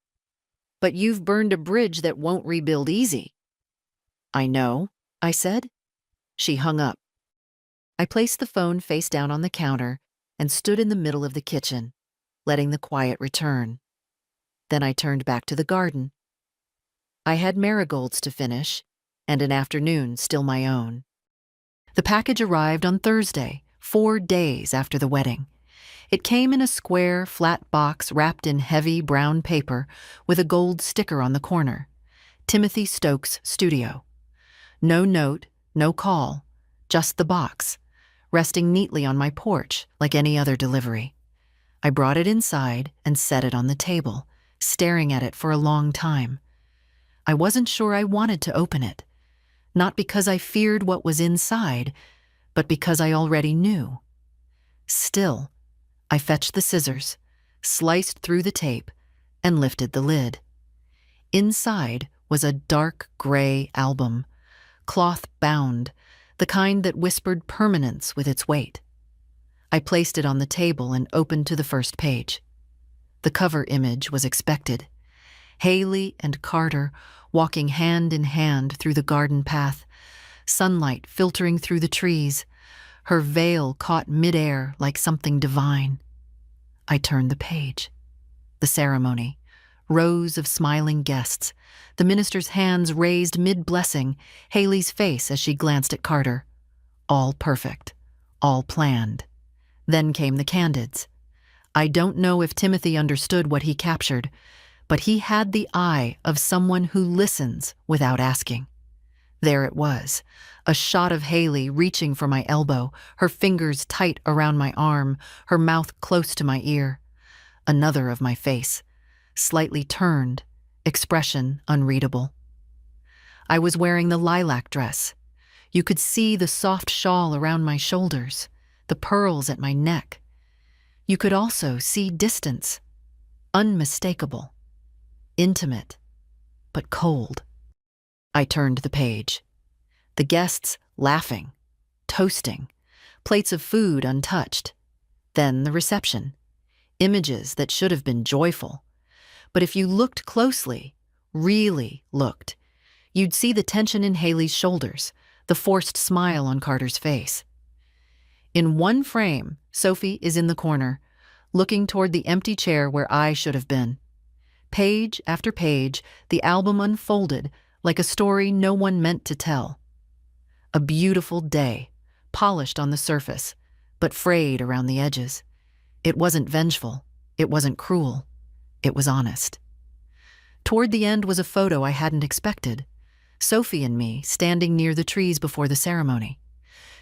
But you've burned a bridge that won't rebuild easy." "I know," I said. She hung up. I placed the phone face down on the counter and stood in the middle of the kitchen, letting the quiet return. Then I turned back to the garden. I had marigolds to finish, and an afternoon still my own. The package arrived on Thursday, 4 days after the wedding. It came in a square, flat box wrapped in heavy brown paper with a gold sticker on the corner. Timothy Stokes Studio. No note, no call, just the box, resting neatly on my porch like any other delivery. I brought it inside and set it on the table, staring at it for a long time. I wasn't sure I wanted to open it, not because I feared what was inside, but because I already knew. Still, I fetched the scissors, sliced through the tape, and lifted the lid. Inside was a dark gray album, cloth-bound, the kind that whispered permanence with its weight. I placed it on the table and opened to the first page. The cover image was expected. Haley and Carter walking hand in hand through the garden path, sunlight filtering through the trees, her veil caught midair like something divine. I turned the page. The ceremony, rows of smiling guests, the minister's hands raised mid-blessing, Haley's face as she glanced at Carter. All perfect, all planned. Then came the candids. I don't know if Timothy understood what he captured, but he had the eye of someone who listens without asking. There it was, a shot of Haley reaching for my elbow, her fingers tight around my arm, her mouth close to my ear. Another of my face, slightly turned, expression unreadable. I was wearing the lilac dress. You could see the soft shawl around my shoulders, the pearls at my neck. You could also see distance, unmistakable, intimate, but cold. I turned the page. The guests laughing, toasting, plates of food untouched. Then the reception. Images that should have been joyful. But if you looked closely, really looked, you'd see the tension in Haley's shoulders, the forced smile on Carter's face. In one frame, Sophie is in the corner, looking toward the empty chair where I should have been. Page after page, the album unfolded like a story no one meant to tell. A beautiful day, polished on the surface, but frayed around the edges. It wasn't vengeful. It wasn't cruel. It was honest. Toward the end was a photo I hadn't expected. Sophie and me standing near the trees before the ceremony.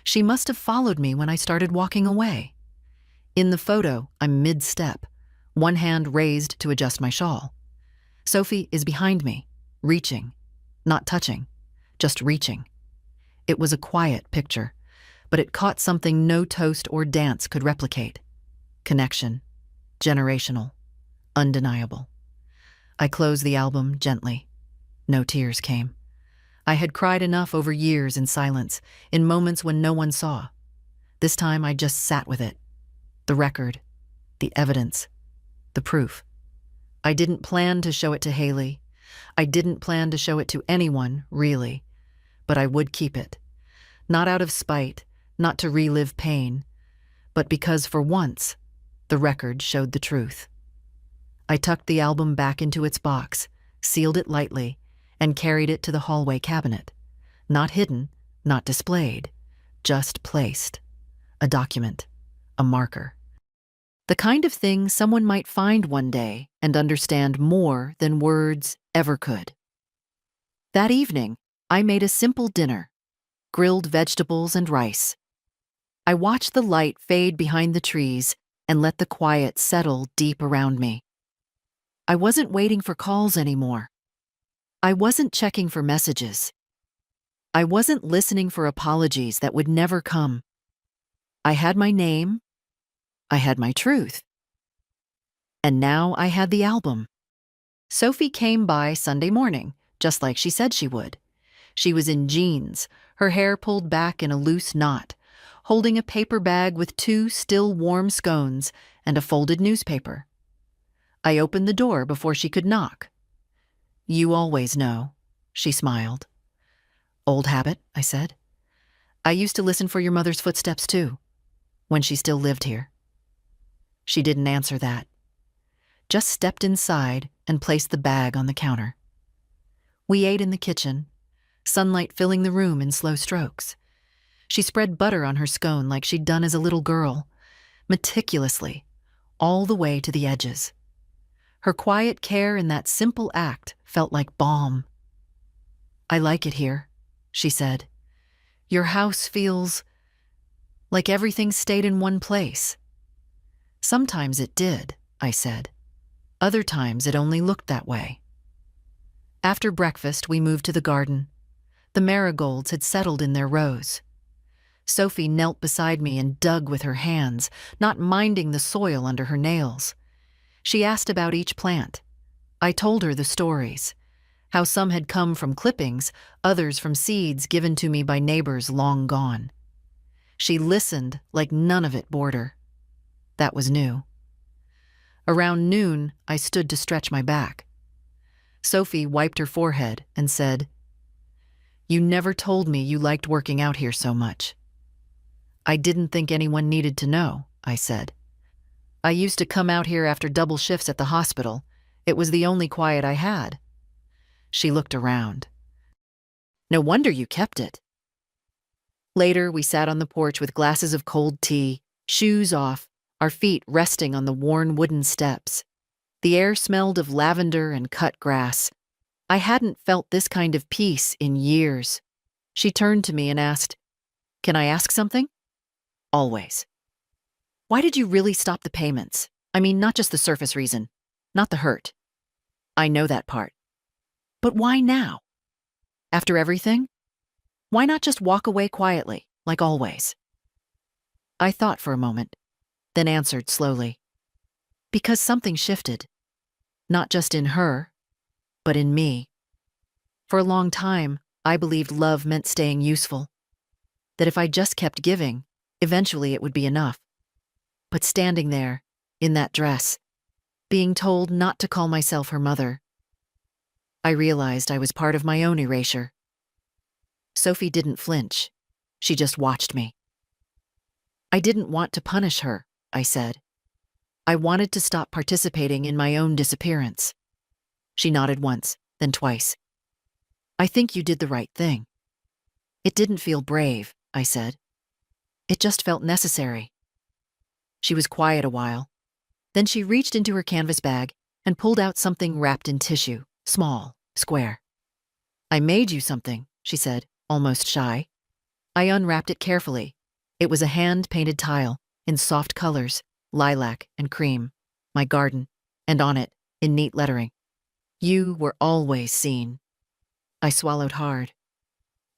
She must have followed me when I started walking away. In the photo, I'm mid-step, one hand raised to adjust my shawl. Sophie is behind me, reaching, not touching, just reaching. It was a quiet picture, but it caught something no toast or dance could replicate. Connection, generational, undeniable. I closed the album gently. No tears came. I had cried enough over years in silence, in moments when no one saw. This time I just sat with it. The record, the evidence, the proof. I didn't plan to show it to Haley. I didn't plan to show it to anyone, really. But I would keep it. Not out of spite, not to relive pain, but because for once, the record showed the truth. I tucked the album back into its box, sealed it lightly, and carried it to the hallway cabinet. Not hidden, not displayed, just placed. A document, a marker. The kind of thing someone might find one day and understand more than words ever could. That evening, I made a simple dinner, grilled vegetables and rice. I watched the light fade behind the trees and let the quiet settle deep around me. I wasn't waiting for calls anymore. I wasn't checking for messages. I wasn't listening for apologies that would never come. I had my name. I had my truth. And now I had the album. Sophie came by Sunday morning, just like she said she would. She was in jeans, her hair pulled back in a loose knot, holding a paper bag with 2 still warm scones and a folded newspaper. I opened the door before she could knock. "You always know," she smiled. "Old habit," I said. "I used to listen for your mother's footsteps too, when she still lived here." She didn't answer that, just stepped inside and placed the bag on the counter. We ate in the kitchen, sunlight filling the room in slow strokes. She spread butter on her scone like she'd done as a little girl, meticulously, all the way to the edges. Her quiet care in that simple act felt like balm. "I like it here," she said. "Your house feels like everything stayed in one place." "Sometimes it did," I said. "Other times it only looked that way." After breakfast, we moved to the garden. The marigolds had settled in their rows. Sophie knelt beside me and dug with her hands, not minding the soil under her nails. She asked about each plant. I told her the stories, how some had come from clippings, others from seeds given to me by neighbors long gone. She listened like none of it bored her. That was new. Around noon, I stood to stretch my back. Sophie wiped her forehead and said, "You never told me you liked working out here so much." "I didn't think anyone needed to know," I said. "I used to come out here after double shifts at the hospital. It was the only quiet I had." She looked around. "No wonder you kept it." Later, we sat on the porch with glasses of cold tea, shoes off, our feet resting on the worn wooden steps. The air smelled of lavender and cut grass. I hadn't felt this kind of peace in years. She turned to me and asked, "Can I ask something?" "Always." "Why did you really stop the payments? I mean, not just the surface reason, not the hurt." "I know that part. But why now? After everything? Why not just walk away quietly, like always?" I thought for a moment, then answered slowly. "Because something shifted. Not just in her, but in me. For a long time, I believed love meant staying useful. That if I just kept giving, eventually it would be enough. But standing there, in that dress, being told not to call myself her mother, I realized I was part of my own erasure." Sophie didn't flinch. She just watched me. "I didn't want to punish her," I said. "I wanted to stop participating in my own disappearance." She nodded once, then twice. "I think you did the right thing." "It didn't feel brave," I said. "It just felt necessary." She was quiet a while. Then she reached into her canvas bag and pulled out something wrapped in tissue, small, square. "I made you something," she said, almost shy. I unwrapped it carefully. It was a hand-painted tile in soft colors, lilac and cream, my garden, and on it, in neat lettering, "You were always seen." I swallowed hard.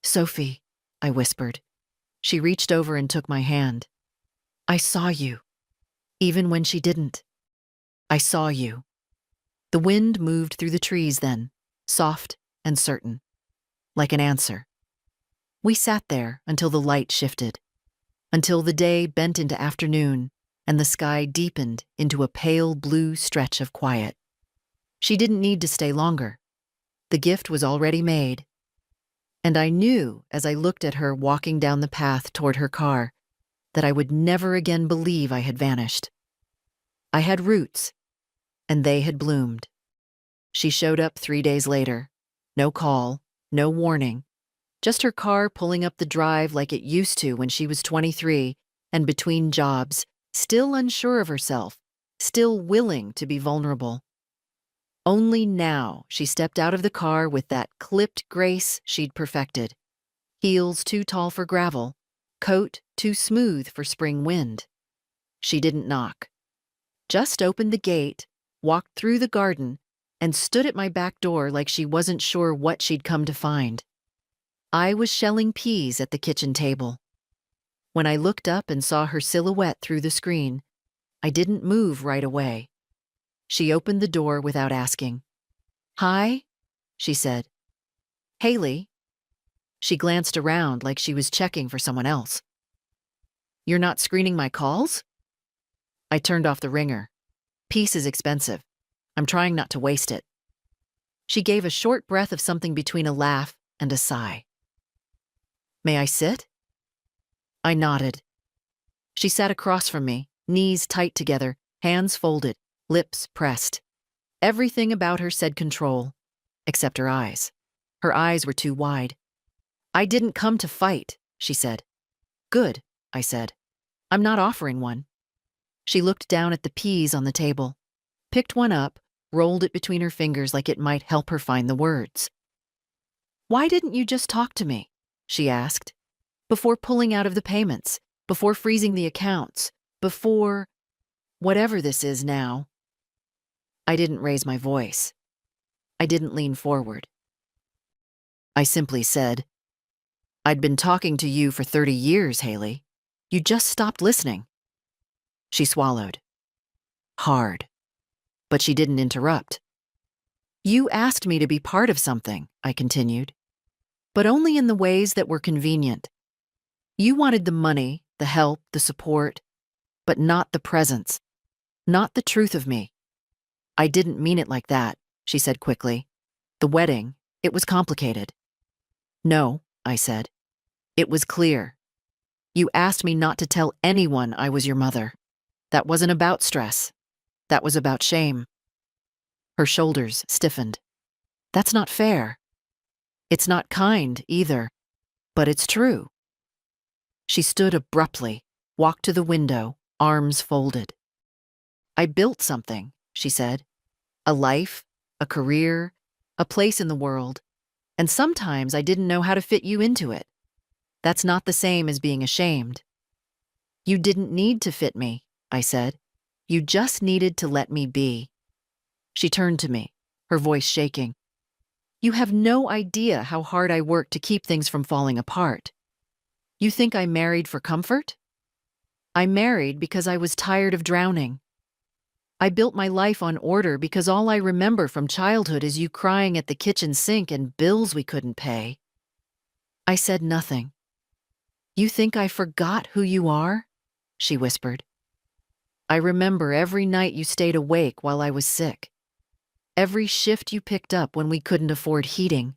"Sophie," I whispered. She reached over and took my hand. "I saw you, even when she didn't. I saw you." The wind moved through the trees then, soft and certain, like an answer. We sat there until the light shifted, until the day bent into afternoon and the sky deepened into a pale blue stretch of quiet. She didn't need to stay longer. The gift was already made. And I knew, as I looked at her walking down the path toward her car, that I would never again believe I had vanished. I had roots, and they had bloomed. She showed up 3 days later. No call, no warning. Just her car pulling up the drive like it used to when she was 23 and between jobs, still unsure of herself, still willing to be vulnerable. Only now she stepped out of the car with that clipped grace she'd perfected. Heels too tall for gravel, coat too smooth for spring wind. She didn't knock. Just opened the gate, walked through the garden, and stood at my back door like she wasn't sure what she'd come to find. I was shelling peas at the kitchen table. When I looked up and saw her silhouette through the screen, I didn't move right away. She opened the door without asking. "Hi," she said. "Haley." She glanced around like she was checking for someone else. You're not screening my calls? I turned off the ringer. Peace is expensive. I'm trying not to waste it. She gave a short breath of something between a laugh and a sigh. May I sit? I nodded. She sat across from me, knees tight together, hands folded, lips pressed. Everything about her said control, except her eyes. Her eyes were too wide. I didn't come to fight, she said. Good, I said. I'm not offering one. She looked down at the peas on the table, picked one up, rolled it between her fingers like it might help her find the words. Why didn't you just talk to me? She asked. Before pulling out of the payments, before freezing the accounts, before whatever this is now. I didn't raise my voice. I didn't lean forward. I simply said, I'd been talking to you for 30 years, Haley. You just stopped listening. She swallowed. Hard. But she didn't interrupt. You asked me to be part of something, I continued, but only in the ways that were convenient. You wanted the money, the help, the support, but not the presence, not the truth of me. I didn't mean it like that, she said quickly. The wedding, it was complicated. No, I said. It was clear. You asked me not to tell anyone I was your mother. That wasn't about stress. That was about shame. Her shoulders stiffened. That's not fair. It's not kind, either. But it's true. She stood abruptly, walked to the window, arms folded. I built something, she said. A life, a career, a place in the world. And sometimes I didn't know how to fit you into it. That's not the same as being ashamed. You didn't need to fit me, I said. You just needed to let me be. She turned to me, her voice shaking. You have no idea how hard I worked to keep things from falling apart. You think I married for comfort? I married because I was tired of drowning. I built my life on order because all I remember from childhood is you crying at the kitchen sink and bills we couldn't pay. I said nothing. You think I forgot who you are? She whispered. I remember every night you stayed awake while I was sick. Every shift you picked up when we couldn't afford heating.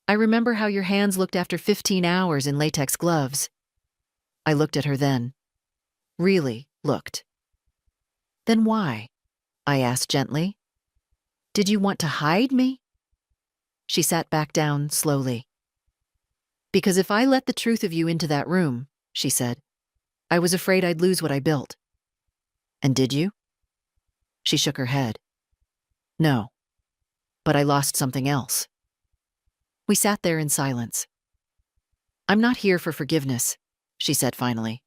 I remember how your hands looked after 15 hours in latex gloves. I looked at her then. Really looked. Then why? I asked gently. Did you want to hide me? She sat back down slowly. Because if I let the truth of you into that room, she said, I was afraid I'd lose what I built. And did you? She shook her head. No, but I lost something else. We sat there in silence. I'm not here for forgiveness, she said finally.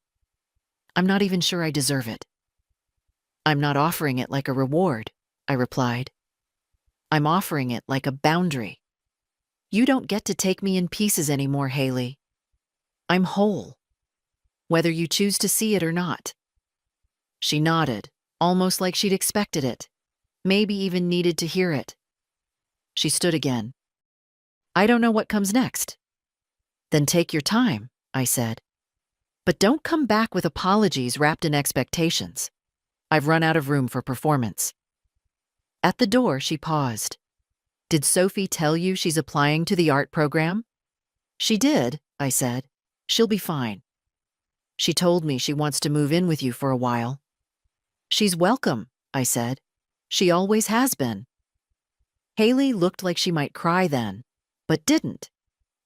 I'm not even sure I deserve it. I'm not offering it like a reward, I replied. I'm offering it like a boundary. You don't get to take me in pieces anymore, Haley. I'm whole, whether you choose to see it or not. She nodded, almost like she'd expected it, maybe even needed to hear it. She stood again. I don't know what comes next. Then take your time, I said. But don't come back with apologies wrapped in expectations. I've run out of room for performance. At the door, she paused. Did Sophie tell you she's applying to the art program? She did, I said. She'll be fine. She told me she wants to move in with you for a while. She's welcome, I said. She always has been. Haley looked like she might cry then, but didn't.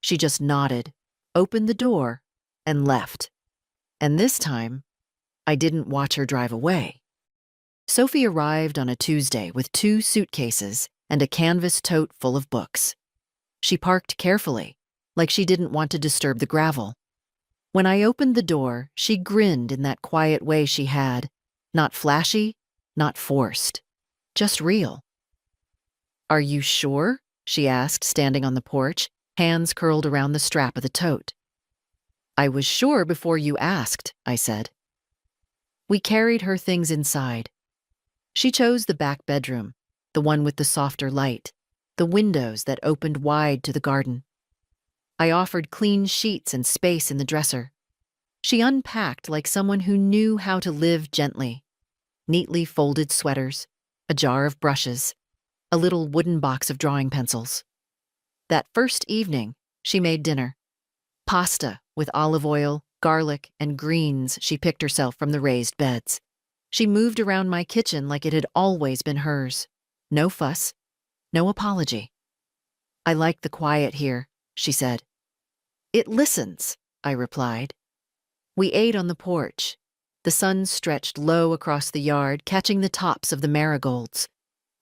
She just nodded, opened the door, and left. And this time, I didn't watch her drive away. Sophie arrived on a Tuesday with 2 suitcases and a canvas tote full of books. She parked carefully, like she didn't want to disturb the gravel. When I opened the door, she grinned in that quiet way she had, not flashy, not forced, just real. Are you sure? She asked, standing on the porch, hands curled around the strap of the tote. I was sure before you asked, I said. We carried her things inside. She chose the back bedroom, the one with the softer light, the windows that opened wide to the garden. I offered clean sheets and space in the dresser. She unpacked like someone who knew how to live gently. Neatly folded sweaters, a jar of brushes, a little wooden box of drawing pencils. That first evening, she made dinner. Pasta with olive oil, garlic, and greens she picked herself from the raised beds. She moved around my kitchen like it had always been hers. No fuss, no apology. "I like the quiet here," she said. "It listens," I replied. We ate on the porch. The sun stretched low across the yard, catching the tops of the marigolds.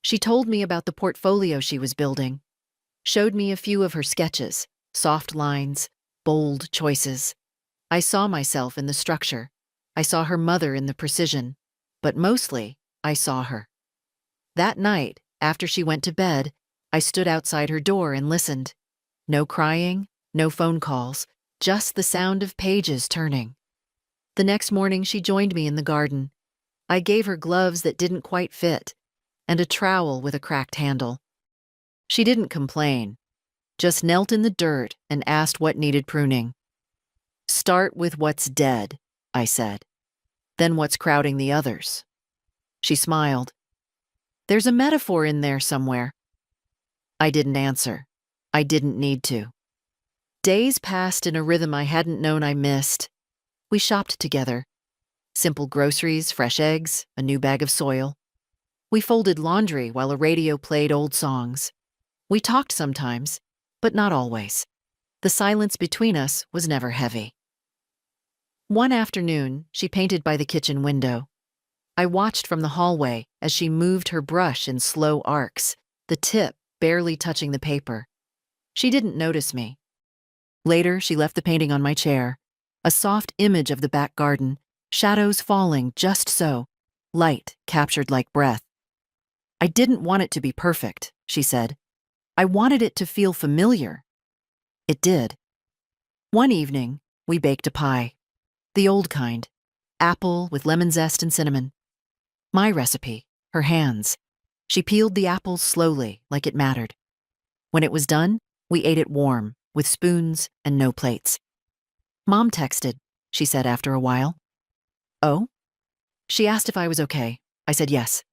She told me about the portfolio she was building, showed me a few of her sketches, soft lines, bold choices. I saw myself in the structure. I saw her mother in the precision. But mostly, I saw her. That night, after she went to bed, I stood outside her door and listened. No crying, no phone calls, just the sound of pages turning. The next morning, she joined me in the garden. I gave her gloves that didn't quite fit, and a trowel with a cracked handle. She didn't complain, just knelt in the dirt and asked what needed pruning. "Start with what's dead," I said. "Then what's crowding the others?" She smiled. "There's a metaphor in there somewhere." I didn't answer. I didn't need to. Days passed in a rhythm I hadn't known I missed. We shopped together. Simple groceries, fresh eggs, a new bag of soil. We folded laundry while a radio played old songs. We talked sometimes, but not always. The silence between us was never heavy. One afternoon, she painted by the kitchen window. I watched from the hallway as she moved her brush in slow arcs, the tip barely touching the paper. She didn't notice me. Later, she left the painting on my chair, a soft image of the back garden, shadows falling just so, light captured like breath. "I didn't want it to be perfect," she said. "I wanted it to feel familiar." It did. One evening, we baked a pie. The old kind, apple with lemon zest and cinnamon. My recipe, her hands. She peeled the apples slowly, like it mattered. When it was done, we ate it warm, with spoons and no plates. "Mom texted," she said after a while. "Oh?" She asked if I was okay. I said yes.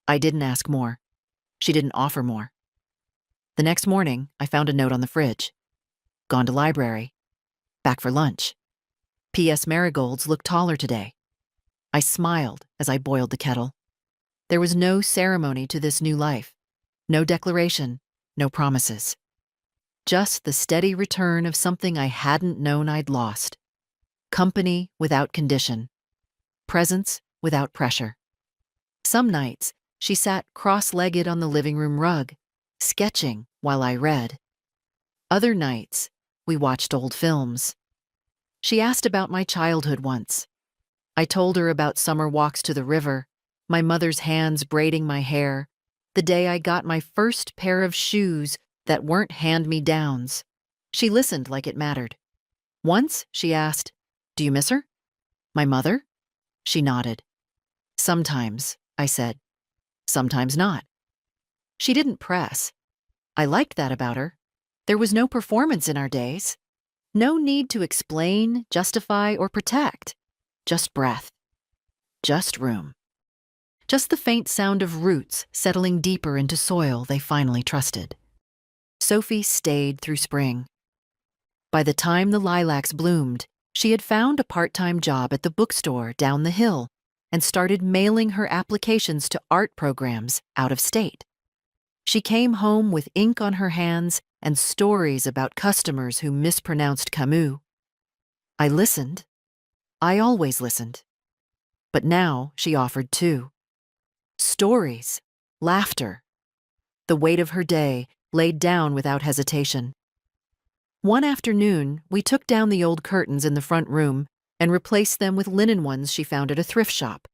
I didn't ask more. She didn't offer more. The next morning, I found a note on the fridge. "Gone to library. Back for lunch. P.S. Marigolds look taller today." I smiled as I boiled the kettle. There was no ceremony to this new life. No declaration, no promises. Just the steady return of something I hadn't known I'd lost. Company without condition. Presence without pressure. Some nights, she sat cross-legged on the living room rug, sketching while I read. Other nights, we watched old films. She asked about my childhood once. I told her about summer walks to the river, my mother's hands braiding my hair, the day I got my first pair of shoes that weren't hand-me-downs. She listened like it mattered. Once, she asked, "Do you miss her?" "My mother?" She nodded. "Sometimes," I said. "Sometimes not." She didn't press. I liked that about her. There was no performance in our days. No need to explain, justify, or protect. Just breath. Just room. Just the faint sound of roots settling deeper into soil they finally trusted. Sophie stayed through spring. By the time the lilacs bloomed, she had found a part-time job at the bookstore down the hill and started mailing her applications to art programs out of state. She came home with ink on her hands and stories about customers who mispronounced Camus. I listened. I always listened. But now she offered too. Stories, laughter. The weight of her day laid down without hesitation. One afternoon, we took down the old curtains in the front room and replaced them with linen ones she found at a thrift shop.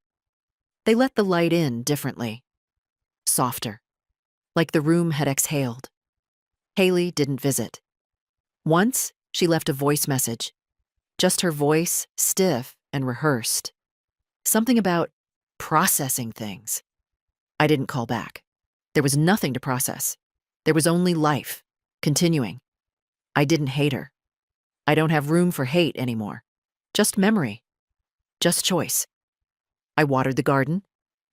They let the light in differently. Softer. Like the room had exhaled. Haley didn't visit. Once, she left a voice message. Just her voice, stiff and rehearsed. Something about processing things. I didn't call back. There was nothing to process. There was only life, continuing. I didn't hate her. I don't have room for hate anymore. just memory, just choice. I watered the garden.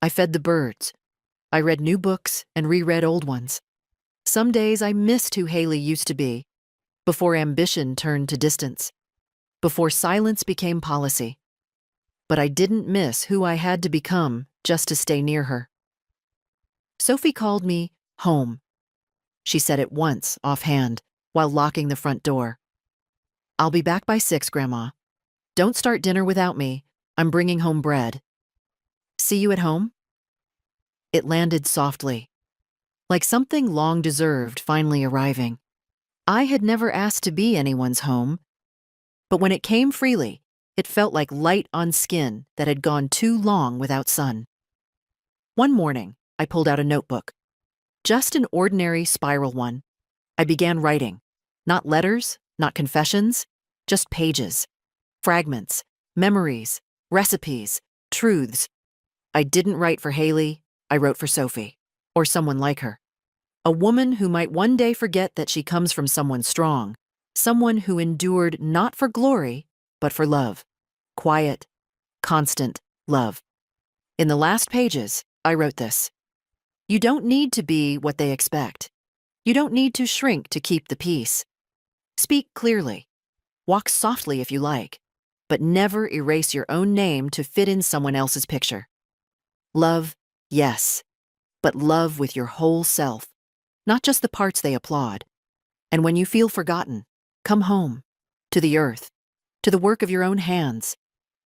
I fed the birds. I read new books and reread old ones. Some days I missed who Haley used to be, before ambition turned to distance, before silence became policy. But I didn't miss who I had to become just to stay near her. Sophie called me home. She said it once, offhand, while locking the front door. "I'll be back by 6, Grandma. Don't start dinner without me. I'm bringing home bread. See you at home?" It landed softly, like something long deserved finally arriving. I had never asked to be anyone's home, but when it came freely, it felt like light on skin that had gone too long without sun. One morning, I pulled out a notebook. Just an ordinary spiral one. I began writing. Not letters, not confessions, just pages. Fragments, memories, recipes, truths. I didn't write for Haley, I wrote for Sophie, or someone like her. A woman who might one day forget that she comes from someone strong, someone who endured not for glory, but for love. Quiet, constant love. In the last pages, I wrote this. You don't need to be what they expect. You don't need to shrink to keep the peace. Speak clearly. Walk softly if you like, but never erase your own name to fit in someone else's picture. Love, yes, but love with your whole self, not just the parts they applaud. And when you feel forgotten, come home, to the earth, to the work of your own hands,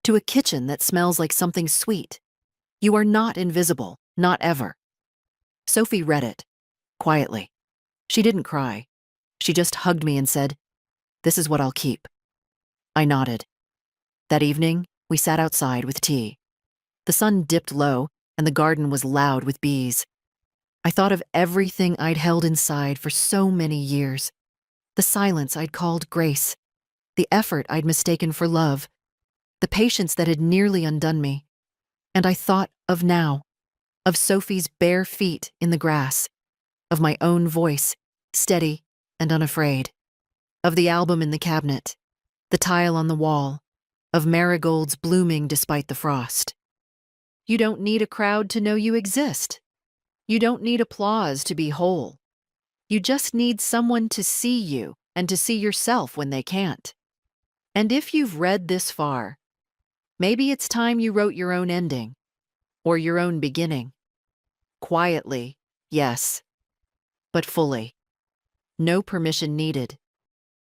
to a kitchen that smells like something sweet. You are not invisible, not ever. Sophie read it, quietly. She didn't cry. She just hugged me and said, "This is what I'll keep." I nodded. That evening, we sat outside with tea. The sun dipped low, and the garden was loud with bees. I thought of everything I'd held inside for so many years. The silence I'd called grace. The effort I'd mistaken for love. The patience that had nearly undone me. And I thought of now. Of Sophie's bare feet in the grass. Of my own voice, steady and unafraid. Of the album in the cabinet. The tile on the wall. Of marigolds blooming despite the frost. You don't need a crowd to know you exist. You don't need applause to be whole. You just need someone to see you and to see yourself when they can't. And if you've read this far, maybe it's time you wrote your own ending, or your own beginning. Quietly, yes, but fully. No permission needed.